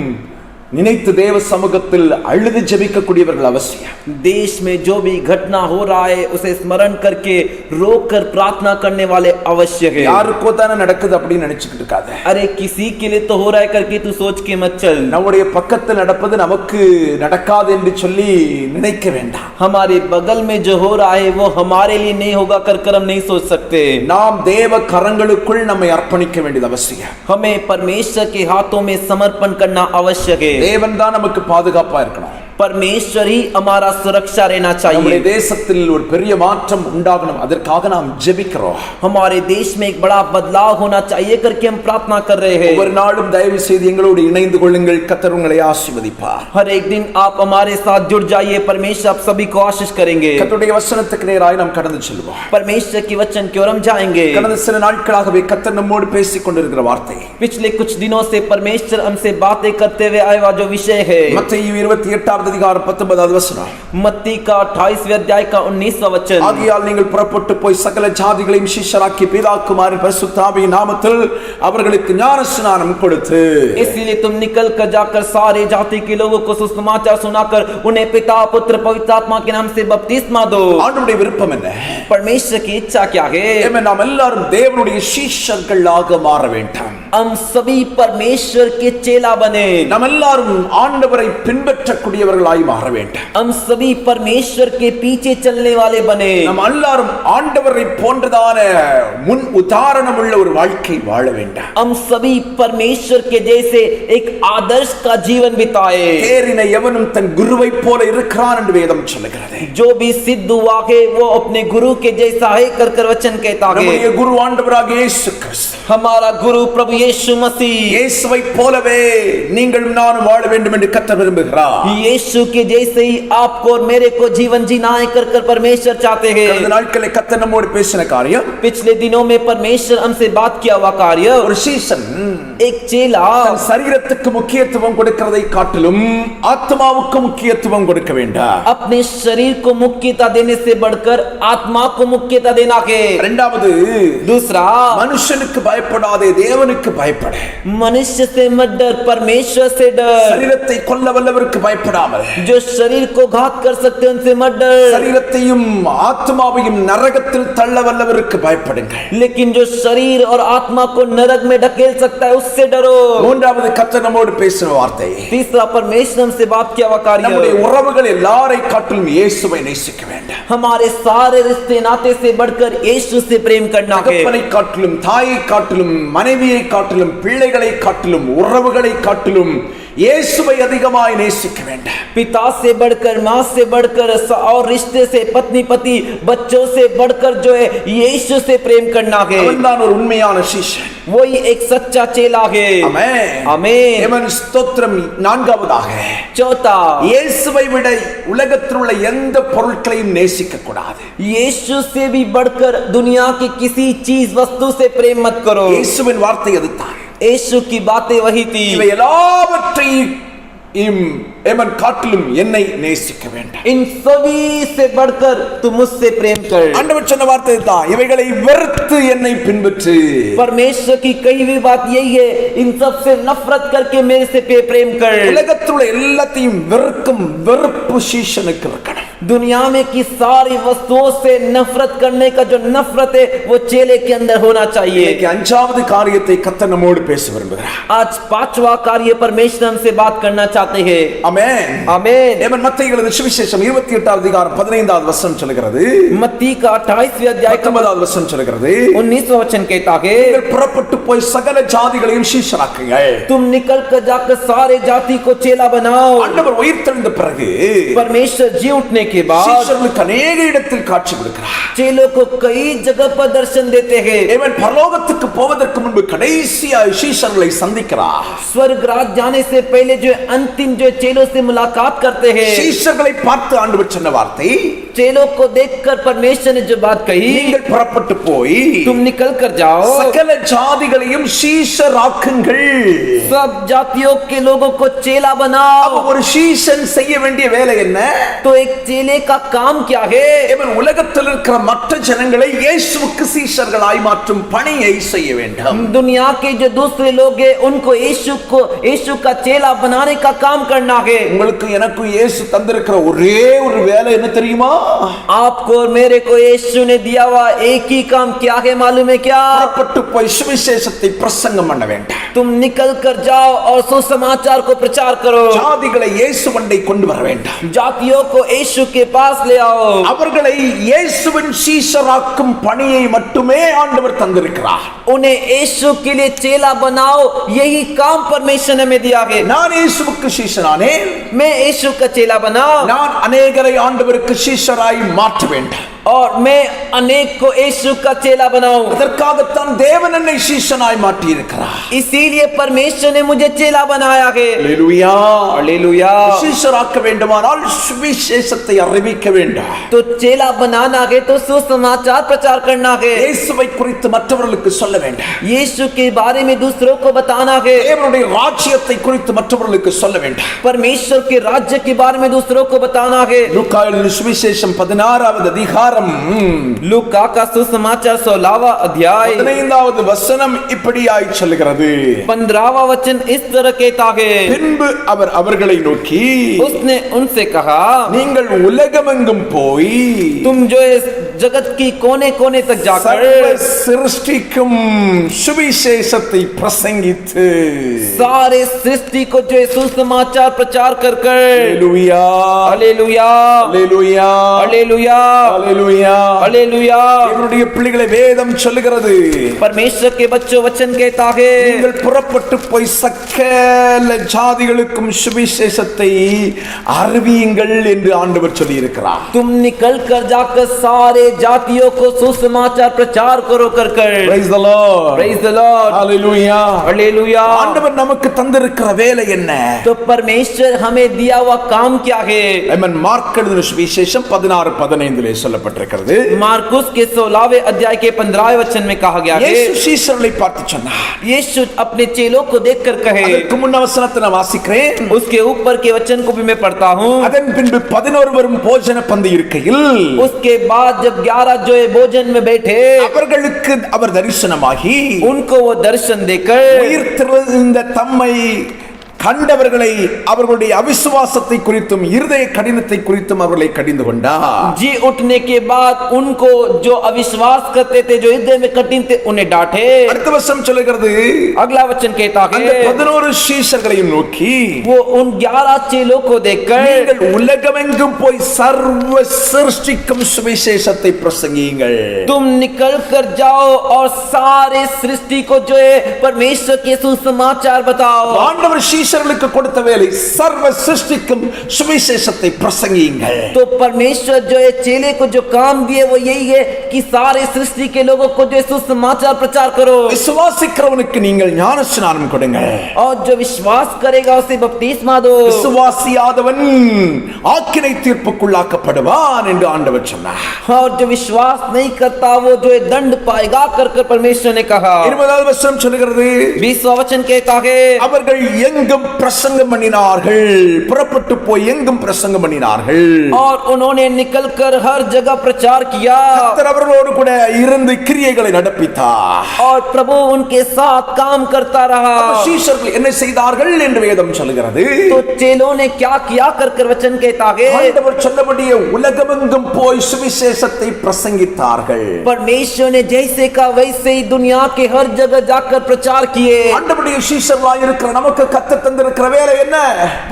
நினைத்து தேவ சமூகத்தில் அழுது ஜெபிக்கக்கூடியவர்கள் அவசியம். देश में जो भी घटना हो रहा है उसे स्मरण करके रोकर प्रार्थना करने वाले आवश्यक है। யாருக்கோ தான நடக்குது அப்படி நினைச்சிட்டு இருக்காத. अरे किसी के लिए तो हो रहा है करके तू सोच के मत चल। நம்முடைய பக்கத்தில் நடப்பது நமக்கு நடக்காது என்று சொல்லி நினைக்க வேண்டாம். हमारे बगल में जो हो रहा है वो हमारे लिए नहीं होगा कर हम नहीं सोच सकते। நாம் தேவ கரங்களுக்குள் நம்மை அர்ப்பணிக்க வேண்டியது அவசியம். हमें परमेश्वर के हाथों में समर्पण करना आवश्यक है। தேவன் தான் நமக்கு பாதுகாப்பா இருக்கணும். परमेश्वर ही हमारा सुरक्षा रहना चाहिए। நம்முடைய தேசத்தில் ஒரு பெரிய மாற்றம் உண்டாகணும், அதற்காக நாம் ஜெபிக்கிறோம். हमारे देश में एक बड़ा बदलाव होना चाहिए करके हम प्रार्थना कर रहे हैं। ஒவ்வொரு நாளும் தயவு செய்து எங்களோடு இணைந்து கொள்ளுங்கள். கர்த்தர் உங்களை ஆசீர்வதிப்பார். हर एक दिन आप हमारे साथ जुड़ जाइए, परमेश्वर आप सभी को आशीष करेंगे। கர்த்தருடைய வசனத்துக்கு நேராய் நாம் கடந்து செல்வோம். परमेश्वर के वचन की ओर हम जाएंगे। கடந்த சில நாட்களாகவே கர்த்தர் நம்மோடு பேசிக் கொண்டிருக்கிற வார்த்தை, पिछले कुछ दिनों से परमेश्वर हमसे बातें करते हुए आया हुआ जो विषय है, மத்தேயு 28 அதிகாரம் 19வது வசனம், मत्ती का 28वें अध्याय का 19वां वचन। ஆகையால் நீங்கள் புறப்பட்டு போய் சகல ஜாதிகளையும் சீஷராக்கி பிதா குமாரன் பரிசுத்த ஆவியின் நாமத்தில் அவர்களுக்கு ஞானஸ்நானம் கொடுத்து, इसलिए तुम निकल कर जाकर सारे जाति के लोगों को सुसमाचार सुनाकर उन्हें पिता पुत्र पवित्र आत्मा के नाम से बपतिस्मा दो। ஆண்டவருடைய விருப்பம் என்ன? परमेश्वर की इच्छा क्या है? நாம் எல்லாரும் தேவனுடைய சீஷர்களாக மாற வேண்டும். हम सभी परमेश्वर के चेला बने। நாம் எல்லாரும் ஆண்டவரை பின்பற்றக்கூடியவர்களாய் மாற வேண்டும். हम सभी परमेश्वर के पीछे चलने वाले बने। நாம் எல்லாரும் ஆண்டவரை போன்றதான முன் உதாரணம் உள்ள ஒரு வாழ்க்கை வாழ வேண்டும். हम सभी परमेश्वर के जैसे एक आदर्श का जीवन बिताए। தேறின எவனும் தன் குருவை போல இருக்கிறான் என்று வேதம் சொல்லுகிறது. जो भी सिद्ध हुआ है वो अपने गुरु के जैसा है कर वचन कहता है। நம்முடைய குரு ஆண்டவராகிய இயேசு கிறிஸ்து, हमारा गुरु प्रभु यीशु मसीह, இயேசுவை போலவே நீங்களும் நானும் வாழ வேண்டும் என்று கர்த்தர் விரும்புகிறார். यीशु के जैसे ही आपको और मेरे को जीवन जीना है कर परमेश्वर चाहते हैं। கடந்த நாட்களில் கர்த்தர் நம்மோடு பேசின காரியம், पिछले दिनों में परमेश्वर हमसे बात किया हुआ कार्य, ஒரு சீசன் एक चेला தன் சரீரத்துக்கு முக்கியத்துவம் கொடுக்கிறதை காட்டிலும் ஆத்மாவுக்கு முக்கியத்துவம் கொடுக்க வேண்டாம். अपने शरीर को मुख्यता देने से बढ़कर आत्मा को मुख्यता देना है। இரண்டாவது, दूसरा, மனுஷனுக்கு பயப்படாதே, தேவனுக்கு பயப்பட. मनुष्य से मत डर, परमेश्वर से डर। சரீரத்தை கொல்ல வல்லவருக்கு பயப்படாமல், जो शरीर को घात कर सकते हैं उनसे मत डर, சரீரத்தையும் ஆத்மாவையும் நரகத்தில் தள்ள வல்லவருக்கு பயப்படுங்கள். लेकिन जो शरीर और आत्मा को नरक में ढकेल सकता है उससे डरो। மூன்றாவது கர்த்தர் நம்மோடு பேசின வார்த்தை, तीसरा, परमेश्वर हमसे बात किया हुआ நம்முடைய कार्य, உறவுகள் எல்லாரை காட்டிலும் இயேசுவை நேசிக்க வேண்டும். हमारे सारे रिश्ते नाते से बढ़कर यीशु से प्रेम करना है। தகப்பனை காட்டிலும், தாயை காட்டிலும், மனைவியை காட்டிலும், பிள்ளைகளை காட்டிலும், உறவுகளை காட்டிலும் இயேசுவை அதிகமாய் நேசிக்க வேண்டும். पिता से बढ़कर, माँ से बढ़कर और रिश्ते से पत्नी पति बच्चों से बढ़कर जो है यीशु से प्रेम करना है। அவன்தான் ஒரு உண்மையான சீஷன். वही एक सच्चा चेला है। ஆமென். आमीन। தேவன் ஸ்தோத்திரம். நான்காவதாக, चौथा, இயேசுவை விட உலகத்தில் உள்ள எந்த பொருட்களையும் நேசிக்க கூடாது. यीशु से भी बढ़कर दुनिया की किसी चीज वस्तु से प्रेम मत करो। இயேசுவின் வார்த்தை அதுதான். यीशु की बातें वही थी। இவை எல்லாவற்றையும் एमन காட்டிலும் என்னை நேசிக்க வேண்டும். इन सभी से बढ़कर तू मुझसे प्रेम कर। ஆண்டவர் சொன்ன வார்த்தை தான், இவைகளை வெறுத்து என்னை பின்பற்று. परमेश्वर की कही हुई बात यही है, इन सब से नफरत करके मेरे से प्रेम कर। உலகத்தில் உள்ள எல்லாத்தையும் வெறுக்கும் வெறுப்பு சீஷனுக்கு இருக்கணும். दुनिया में की सारी वस्तुओं से नफरत करने का जो नफरत है वो चेले के अंदर होना चाहिए। இன்னைக்கு அஞ்சாவது காரியத்தை கர்த்தர் நம்மோடு பேச விரும்புகிறார். आज पांचवा कार्य परमेश्वर हमसे बात करना चाहते हैं। ஆமென். आमीन। ஏமன் மத்தேயு எழுதின சுவிசேஷம் 28வது அதிகாரம் 15வது வசனம் சொல்கிறது. मत्ती का 28वें अध्याय का 19வது वचन சொல்கிறது. 19वां वचन कहता है, நீங்கள் புறப்பட்டு போய் சகல ஜாதிகளையும் சீஷராக்குங்கள். तुम निकल कर जाकर सारे जाति को चेला बनाओ। ஆண்டவர் உயிர்த்தெழுந்த பிறகு परमेश्वर जी उठने के बाद சீஷர்களுக்கு अनेक இடத்தில் காட்சி கொடுக்கிறார். चेलों को कई जगह पर दर्शन देते हैं। ஏமன் பரலோகத்துக்கு போவதற்கு முன்பு கடைசியாக சீஷர்களை சந்திக்கிறார். स्वर्ग राज जाने से पहले जो अंतिम जो चेलों से मुलाकात करते हैं। சீஷர்களை பார்த்து ஆண்டவர் சொன்ன வார்த்தை, चेलों को देखकर परमेश्वर ने जो बात कही, நீங்கள் புறப்பட்டு போய் तुम निकल कर जाओ, சகல ஜாதிகளையும் சீஷராக்குங்கள். सब जातियों के लोगों को चेला बनाओ. அப்ப ஒரு சீஷன் செய்ய வேண்டிய வேலை என்ன? तो एक चेले का काम क्या है? இவன் உலகத்தில் இருக்கிற மற்ற ஜனங்களை இயேசுவுக்கு சீஷர்களாய் மாற்றும் பணியை செய்ய வேண்டும். दुनिया के जो दूसरे लोग हैं उनको यीशु का चेला बनाने का काम करना है. உங்களுக்கு எனக்கு இயேசு தந்திருக்கிற ஒரே ஒரு வேலை என்ன தெரியுமா? आपको और मेरे को यीशु ने दिया हुआ एक ही काम क्या है मालूम है क्या? புறப்பட்டு போய் சுவிசேஷத்தை பிரசங்கம் பண்ண வேண்டும். तुम निकल कर जाओ और सुसमाचार को प्रचार करो. ஜாதிகளை இயேசுவண்டை கொண்டு வர வேண்டும். जातियों को यीशु के पास ले आओ. அவர்களை இயேசுவின் சீஷராக்கும் பணியை மட்டுமே ஆண்டவர் தந்திருக்கிறார். उन्हें यीशु के लिए चेला बनाओ, यही काम परमेश्वर ने हमें दिया है. நான் இயேசுவுக்கு சீஷனானேன். मैं यीशु का चेला बनाओ நான் அநேகரை ஆண்டவருக்கு சீஷராய் மாற்ற வேண்டும். और मैं अनेक को यीशु का चेला बनाऊं. அதற்காகத்தான் தேவன் என்னை சீஷனாய் மாற்றி இருக்கிறார். इसीलिए परमेश्वर ने मुझे चेला बनाया है. அல்லேலூயா. हालेलुया. சீஷராக்க வேண்டுமானால் சுவிசேஷத்தை அறிவிக்க வேண்டும். तो चेला बनाना है तो सुसमाचार प्रचार करना है. இயேசுவை குறித்து மற்றவர்களுக்கு சொல்ல வேண்டும். यीशु के बारे में दूसरों को बताना है. தேவனுடைய ராஜ்யத்தை குறித்து மற்றவர்களுக்கு சொல்ல வேண்டும். परमेश्वर के राज्य के बारे में दूसरों को बताना है. லூக்கா எழுதின சுவிசேஷம் 16வது அதிகாரம் लूका का सुसमाचार 16वां अध्याय 15வது வசனம் இப்படியாய் சொல்கிறது. 15वां वचन इस तरह कहता है, பின்பு அவர் அவர்களை நோக்கி, उसने उनसे कहा, நீங்கள் உலகமெங்கும் போய் तुम जो इस जगत की कोने कोने तक जाकर சர்வ சிருஷ்டிக்கும் சுவிசேஷத்தை பிரசங்கித்து सारे सृष्टि को जो सुसमाचार प्रचार कर कर அல்லேலூயா हालेलुया அல்லேலூயா हालेलुया அல்லேலூயா हालेलुया. தேவனுடைய பிள்ளைகளை வேதம் சொல்லுகிறது, परमेश्वर के बच्चों वचन कहता है, நீங்கள் புறப்பட்டு போய் சகல ஜாதிகளுக்கும் சுவிசேஷத்தை அறிவியுங்கள் என்று ஆண்டவர் சொல்லி இருக்கிறார். तुम निकल कर जाकर सारे जातियों को सुसमाचार प्रचार करो कर कर. Praise the Lord. Praise the Lord. Hallelujah. Hallelujah. ஆண்டவர் நமக்கு தந்திருக்கிற வேலை என்ன? तो परमेश्वर हमें दिया हुआ काम क्या है? ஆமென். மார்க் எழுதின சுவிசேஷம் 16:15 சொல்லப்பட்டிருக்கிறது. मार्कुस के 16वें अध्याय के 15वें वचन में कहा गया है, இயேசு சீஷர்களை பார்த்து சொன்னார். यीशु अपने चेलों को देखकर कहे. அதற்கு முன்ன வசனத்தை நான் வாசிக்கிறேன். उसके ऊपर के वचन को भी मैं पढ़ता हूँ. அதன் பின்பு 11 போஜன பந்தி இருக்கையில் उसके बाद जब 11 जो है भोजन में बैठे, அவர்களுக்கு அவர் தரிசனமாகி उनको वो दर्शन देकर உயிர்த்தெழுந்த தம்மை கண்டவர்களை அவர்களுடைய அவிசுவாசத்தை குறித்தும் இருதய கடினத்தை குறித்தும் அவர்களை கடிந்து கொண்டார். जी उठने के बाद उनको जो अविश्वास करते थे, जो हृदय में कठिन थे, उन्हें डांटे. அடுத்த வசனம் சொல்லுகிறது, अगला वचन कहता அந்த है, 11 சீஷர்களையும் நோக்கி, वो उन 11 चेलों को देखकर, நீங்கள் உலகமெங்கும் போய் சர்வ சிருஷ்டிக்கும் சுவிசேஷத்தை பிரசங்கியுங்கள். तुम निकल कर जाओ और सारे सृष्टि को जो है परमेश्वर के सुसमाचार बताओ. ஆண்டவர் சீஷர்களுக்கு கொடுத்த வேலை சர்வ சிருஷ்டிக்கும் சுவிசேஷத்தை பிரசங்கியுங்கள். तो परमेश्वर जो है चेले को जो काम दिए वो यही है कि सारे सृष्टि के लोगों को जो है सुसमाचार प्रचार करो. விசுவாசிக்கிறவனுக்கு நீங்கள் ஞானஸ்நானம் கொடுங்கள். और जो विश्वास करेगा उसे बपतिस्मा दो. விசுவாசியாதவன் ஆக்கினை தீர்ப்புக்குள்ளாக்கப்படுவான் என்று ஆண்டவர் சொன்னார். और जो विश्वास नहीं करता वो जो है दंड पाएगा कर कर परमेश्वर ने कहा. 20வது வசனம் சொல்லுகிறது, 20वां वचन कहता है, அவர்கள் எங்கும் பிரசங்கம் பண்ணினார்கள். புறப்பட்டு போய் எங்கும் பிரசங்கம் பண்ணினார்கள். और उन्होंने निकलकर हर जगह प्रचार किया. கர்த்தர் அவர்களோடு கூட இருந்து கிரியைகளை நடப்பித்தார். और प्रभु उनके साथ काम करता रहा. சீஷர்கள் என்ன செய்தார்கள் என்று வேதம் சொல்லுகிறது, तो चेलों ने क्या किया कर कर वचन कहता है, ஆண்டவர் சொன்னபடியே உலகமெங்கும் போய் சுவிசேஷத்தை பிரசங்கித்தார்கள். परमेश्वर ने जैसे कहा वैसे ही दुनिया के हर जगह जाकर प्रचार किए. ஆண்டவருடைய சீஷர்களாய் இருக்கிற நமக்கு கர்த்தர் தந்திருக்கிற வேலை என்ன?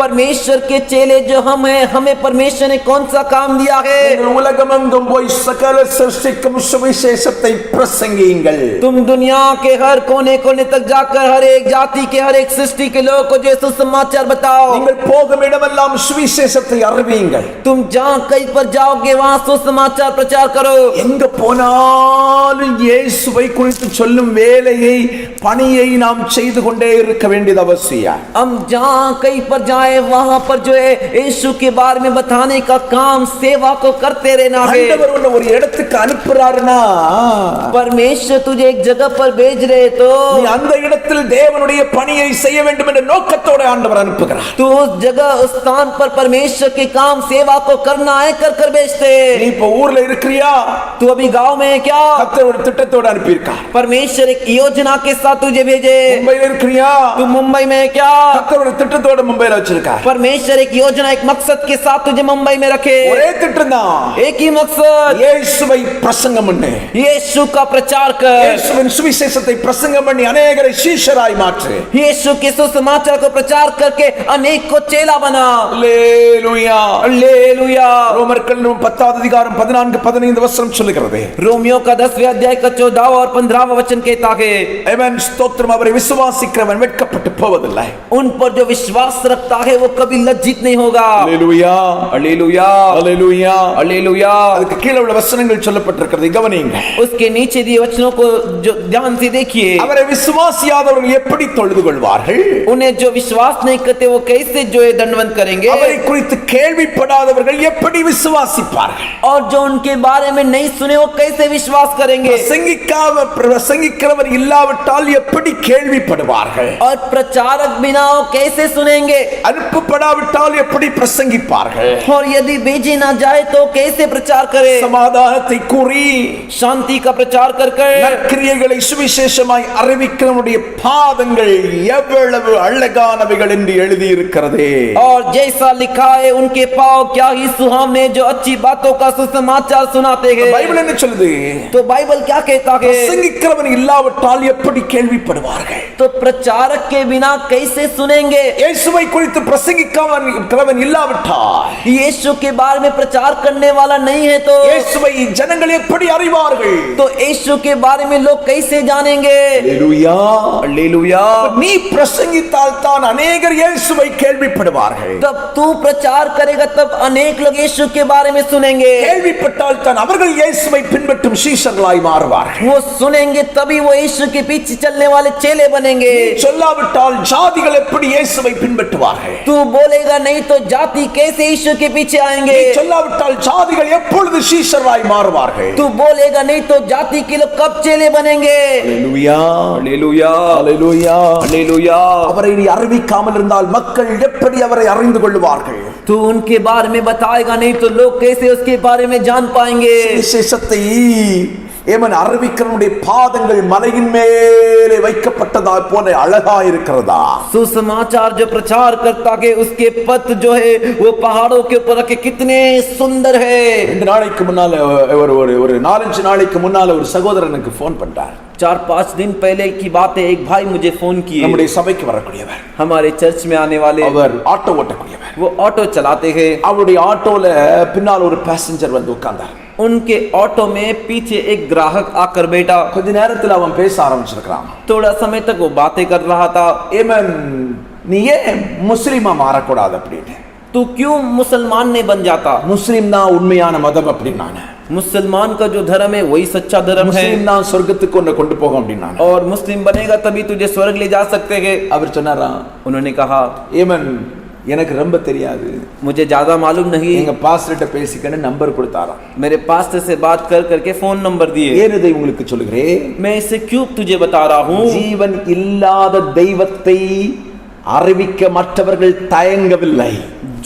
परमेश्वर के चेले जो हम हैं, हमें परमेश्वर ने कौन सा काम दिया है? நீங்கள் உலகமெங்கும் போய் சகல சிருஷ்டிக்கும் சுவிசேஷத்தை பிரசங்கியுங்கள். तुम दुनिया के हर कोने कोने तक जाकर हर एक जाति के हर एक सृष्टि के लोगों को जो सुसमाचार बताओ. நீங்கள் போகும் இடமெல்லாம் சுவிசேஷத்தை அறிவியுங்கள். तुम जहाँ कहीं पर जाओगे वहाँ सुसमाचार प्रचार करो. எங்க போனாலும் இயேசுவை குறித்து சொல்லும் வேலையை பணியை நாம் செய்து கொண்டே இருக்க வேண்டியது அவசியம். हम हम जहाँ कहीं पर जाए वहां पर जो है यीशु के बारे में बताने का काम सेवा को करते रहना है। ஆண்டவர் உன்னை ஒரு இடத்துக்கு அனுப்புறாருன்னா परमेश्वर तुझे एक जगह पर भेज रहे तो நீ அந்த இடத்தில் தேவனுடைய பணியை செய்ய வேண்டும் என்ற நோக்கத்தோட ஆண்டவர் அனுப்புகிறார். तू उस जगह उस स्थान पर परमेश्वर के काम सेवा को करना है कर कर भेजते। நீ இப்ப ஊர்ல இருக்கிறியா? तू अभी गांव में है क्या? கர்த்தர் ஒரு திட்டத்தோட அனுப்பியிருக்கார். परमेश्वर एक योजना के साथ तुझे भेजे। மும்பைல இருக்கிறியா? तू मुंबई में है क्या? கர்த்தர் ஒரு திட்டத்தோட மும்பைல வச்சிருக்கார். परमेश्वर एक योजना एक मकसद के साथ तुझे मुंबई में रखे। ஒரே திட்டம் தான். एक ही मकसद, இயேசுவை பிரசங்கம் பண்ணு. यीशु का प्रचार कर, இயேசுவின் சுவிசேஷத்தை பிரசங்கம் பண்ணி अनेகரை சீஷராய் மாற்று. यीशु के सुसमाचार को प्रचार करके अनेक को चेला बना। அல்லேலூயா हालेलुया। ரோமர்கள் 10வது அதிகாரம் 14-15 வசனம் சொல்லுகிறது. रोमियो का 10वें अध्याय का 14वां और 15वां वचन कहता है, ஆமென். ஸ்தோத்திரம். அவரை விசுவாசிக்கிறவன் வெட்கப்பட்டு போவதில்லை. उन पर जो विश्वास रखता है वो कभी लज्जित नहीं होगा। அல்லேலூயா हालेलुया அல்லேலூயா. हालेलुया। அதுக்கு கீழே உள்ள வசனங்கள் சொல்லப்பட்டிருக்கிறது, கவனியுங்க. उसके नीचे दिए वचनों को जो ध्यान से देखिए। அவரை விசுவாசியாதவர்கள் எப்படி தொழுது கொள்வார்கள்? उन्हें जो विश्वास नहीं करते वो कैसे जो है दंडवत करेंगे? அவரை குறித்து கேள்விப்படாதவர்கள் எப்படி விசுவாசிப்பார்கள்? और जो उनके बारे में नहीं सुने वो कैसे विश्वास करेंगे? பிரசங்கிக்கிறவர் இல்லாவிட்டால் எப்படி கேள்விப்படுவார்கள்? और प्रचारक बिना वो कैसे सुनेंगे? அனுப்பப்படாவிட்டால் எப்படி பிரசங்கிப்பார்கள்? और यदि भेजे ना जाए तो कैसे प्रचार करे? சமாதானத்தை கூறி शांति का प्रचार कर कर நற்கிரியைகளை சுவிசேஷமாய் அறிவிக்கிறவருடைய பாதங்கள் எவ்வளவு அழகானவைகள் என்று எழுதியிருக்கிறது. और जैसा लिखा है उनके पांव क्या ही सुहावने जो अच्छी बातों का सुसमाचार सुनाते हैं। பைபிள் என்ன சொல்லுது? तो बाइबल क्या कहता है? பிரசங்கிக்கிறவன் இல்லாவிட்டால் எப்படி கேள்விப்படுவார்கள்? तो प्रचारक के बिना कैसे सुनेंगे? இயேசுவை குறித்து பிரசங்கிக்கிறவன் இல்லாவிட்டால் यीशु के बारे में प्रचार करने वाला नहीं है तो இயேசுவை ஜனங்கள் எப்படி அறிவார்கள்? तो यीशु के बारे में लोग कैसे जानेंगे? அல்லேலூயா हालेलुया। நீ பிரசங்கித்தால் தான் अनेகர் இயேசுவை கேள்விப்படுவார்கள். तब तू प्रचार करेगा तब अनेक लोग यीशु के बारे में सुनेंगे। கேள்விப்பட்டால் தான் அவர்கள் இயேசுவை பின்பற்றும் சீஷர்களாய் மாறுவார்கள். वो सुनेंगे तभी वो यीशु के पीछे चलने वाले चेले बनेंगे। சொல்லாவிட்டால் ஜாதிகள் எப்படி இயேசுவை பின்பற்றுவார்கள்? तू बोलेगा नहीं तो जाति कैसे यीशु के पीछे आएंगे? சொல்லாவிட்டால் ஜாதிகள் எப்பொழுது சீஷராய் மாறுவார்கள்? तू बोलेगा नहीं तो जाति के लोग कब चेले बनेंगे? அல்லேலூயா हालेलुया அல்லேலூயா. हालेलुया। அவரை நீ அறிவிக்காமல் இருந்தால் மக்கள் எப்படி அவரை அறிந்து கொள்வார்கள்? तू उनके बारे में बताएगा नहीं तो लोग कैसे उसके बारे में जान पाएंगे? விசேஷத்தை ஏமன் அறிவிக்கிறவனுடைய பாதங்கள் மலையின் மேலே வைக்கப்பட்டதா போல அழகா இருக்கிறதா? सुसमाचार जो प्रचार करता है उसके पथ जो है वो पहाड़ों के ऊपर रखे कितने सुंदर है। 2 நாளைக்கு முன்னால ஒரு 4-5 நாளைக்கு முன்னால ஒரு சகோதரனுக்கு போன் பண்ணார். 4-5 दिन पहले की बात है। एक भाई मुझे फोन किए, நம்முடைய சபைக்கு வரக்கூடியவர். हमारे चर्च में आने वाले, அவர் ஆட்டோ ஓட்டக்கூடியவர். वो ऑटो चलाते हैं। அவருடைய ஆட்டோல பின்னால் ஒரு பேசஞ்சர் வந்து உட்கார்ந்தார். उनके ऑटो में पीछे एक ग्राहक आकर बैठा। கொஞ்ச நேரத்துல அவன் பேச ஆரம்பிச்சிருக்கான். थोड़ा समय तक वो बातें कर रहा था। ஏமன் நீ ஏன் முஸ்லிமா மாறக்கூடாது அப்படின்னு? तू क्यों मुसलमान नहीं बन जाता? முஸ்லிம் தான் உண்மையான மதம் அப்படின்னானே. मुसलमान का जो धर्म है वही सच्चा धर्म है முஸ்லிம் தான் சொர்க்கத்துக்கு உன்னை கொண்டு போகும் அப்படின்னானே. और मुस्लिम बनेगा तभी तुझे स्वर्ग ले जा सकते हैं। அவர் சொன்னாரா, उन्होंने कहा ஏமன் எனக்கு ரொம்ப தெரியாது, मुझे ज्यादा मालूम नहीं। எங்க பாஸ்டர்ட்ட பேசிக்கன்னு நம்பர் கொடுத்தாராம். मेरे पास्टर से बात कर करके फोन नंबर दिए। ஏன் இதை உங்களுக்கு சொல்கிறேன்? मैं इसे क्यों तुझे बता रहा हूँ? ஜீவன் இல்லாத தெய்வத்தை அறிவிக்க மற்றவர்கள் தயங்கவில்லை.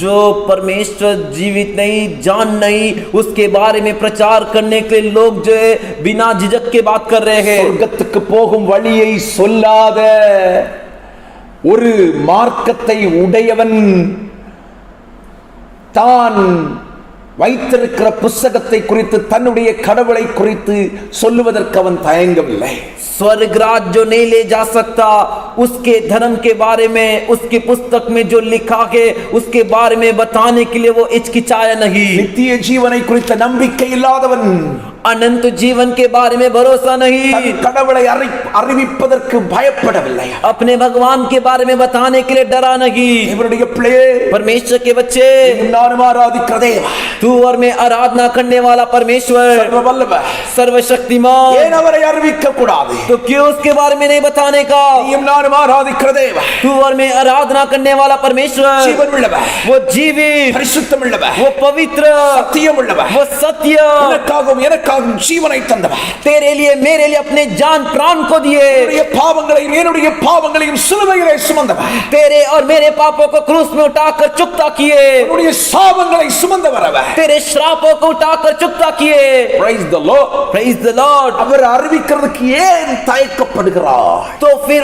जो परमेश्वर जीवित नहीं जान नहीं उसके बारे में प्रचार करने के लिए लोग जो है बिना झिझक के बात कर रहे हैं। சொர்க்கத்துக்கு போகும் வழியை சொல்லாத ஒரு மார்க்கத்தை உடையவன் தான் வைத்திருக்கிற புத்தகத்தை குறித்து தன்னுடைய கடவுளை குறித்து சொல்லுவதற்கு அவன் தயங்கவில்லை. स्वर्ग राज जो नहीं ले जा सकता उसके धर्म के बारे में उसकी पुस्तक में जो लिखा है उसके बारे में बताने के लिए वो हिचकिचाया नहीं। நித்திய ஜீவனை குறித்த நம்பிக்கை இல்லாதவன் अनंत जीवन के बारे में भरोसा नहीं, தன் கடவுளை அறிவிப்பதற்கு பயப்படவில்லை. अपने भगवान के बारे में बताने के लिए डरा नहीं। இவருடைய பிள்ளையே, परमेश्वर के बच्चे, நானும் ஆராதிக்கிற தேவா, तू और मैं आराधना करने वाला परमेश्वर சர்வவல்லவர், सर्वशक्तिमान, ஏன் அவரை அறிவிக்க கூடாது? तो क्यों उसके बारे में नहीं बताने का? நீயும் நானும் நானும் ஆராதிக்கிற தேவன் तू और मैं आराधना करने वाला परमेश्वर ஜீவன் உள்ளவர், वो जीवित, பரிசுத்தம் உள்ளவர், वो पवित्र, சத்தியம் உள்ளவர், वो सत्य, உனக்காகவும் எனக்காகவும் ஜீவனை தந்தவர். तेरे लिए मेरे लिए अपने जान प्राण को दिए, என்னுடைய பாவங்களையும் என்னுடைய பாவங்களையும் சிலுவையிலே சுமந்தவர். तेरे और मेरे पापों को क्रूस में उठाकर चुकता किए, என்னுடைய சாபங்களை சுமந்தவர் அவர். तेरे श्रापों को उठाकर चुकता किए. Praise the Lord. Praise the Lord. அவர் அறிவிக்கிறதுக்கு ஏன் தயக்கப்படுகிறார்? तो फिर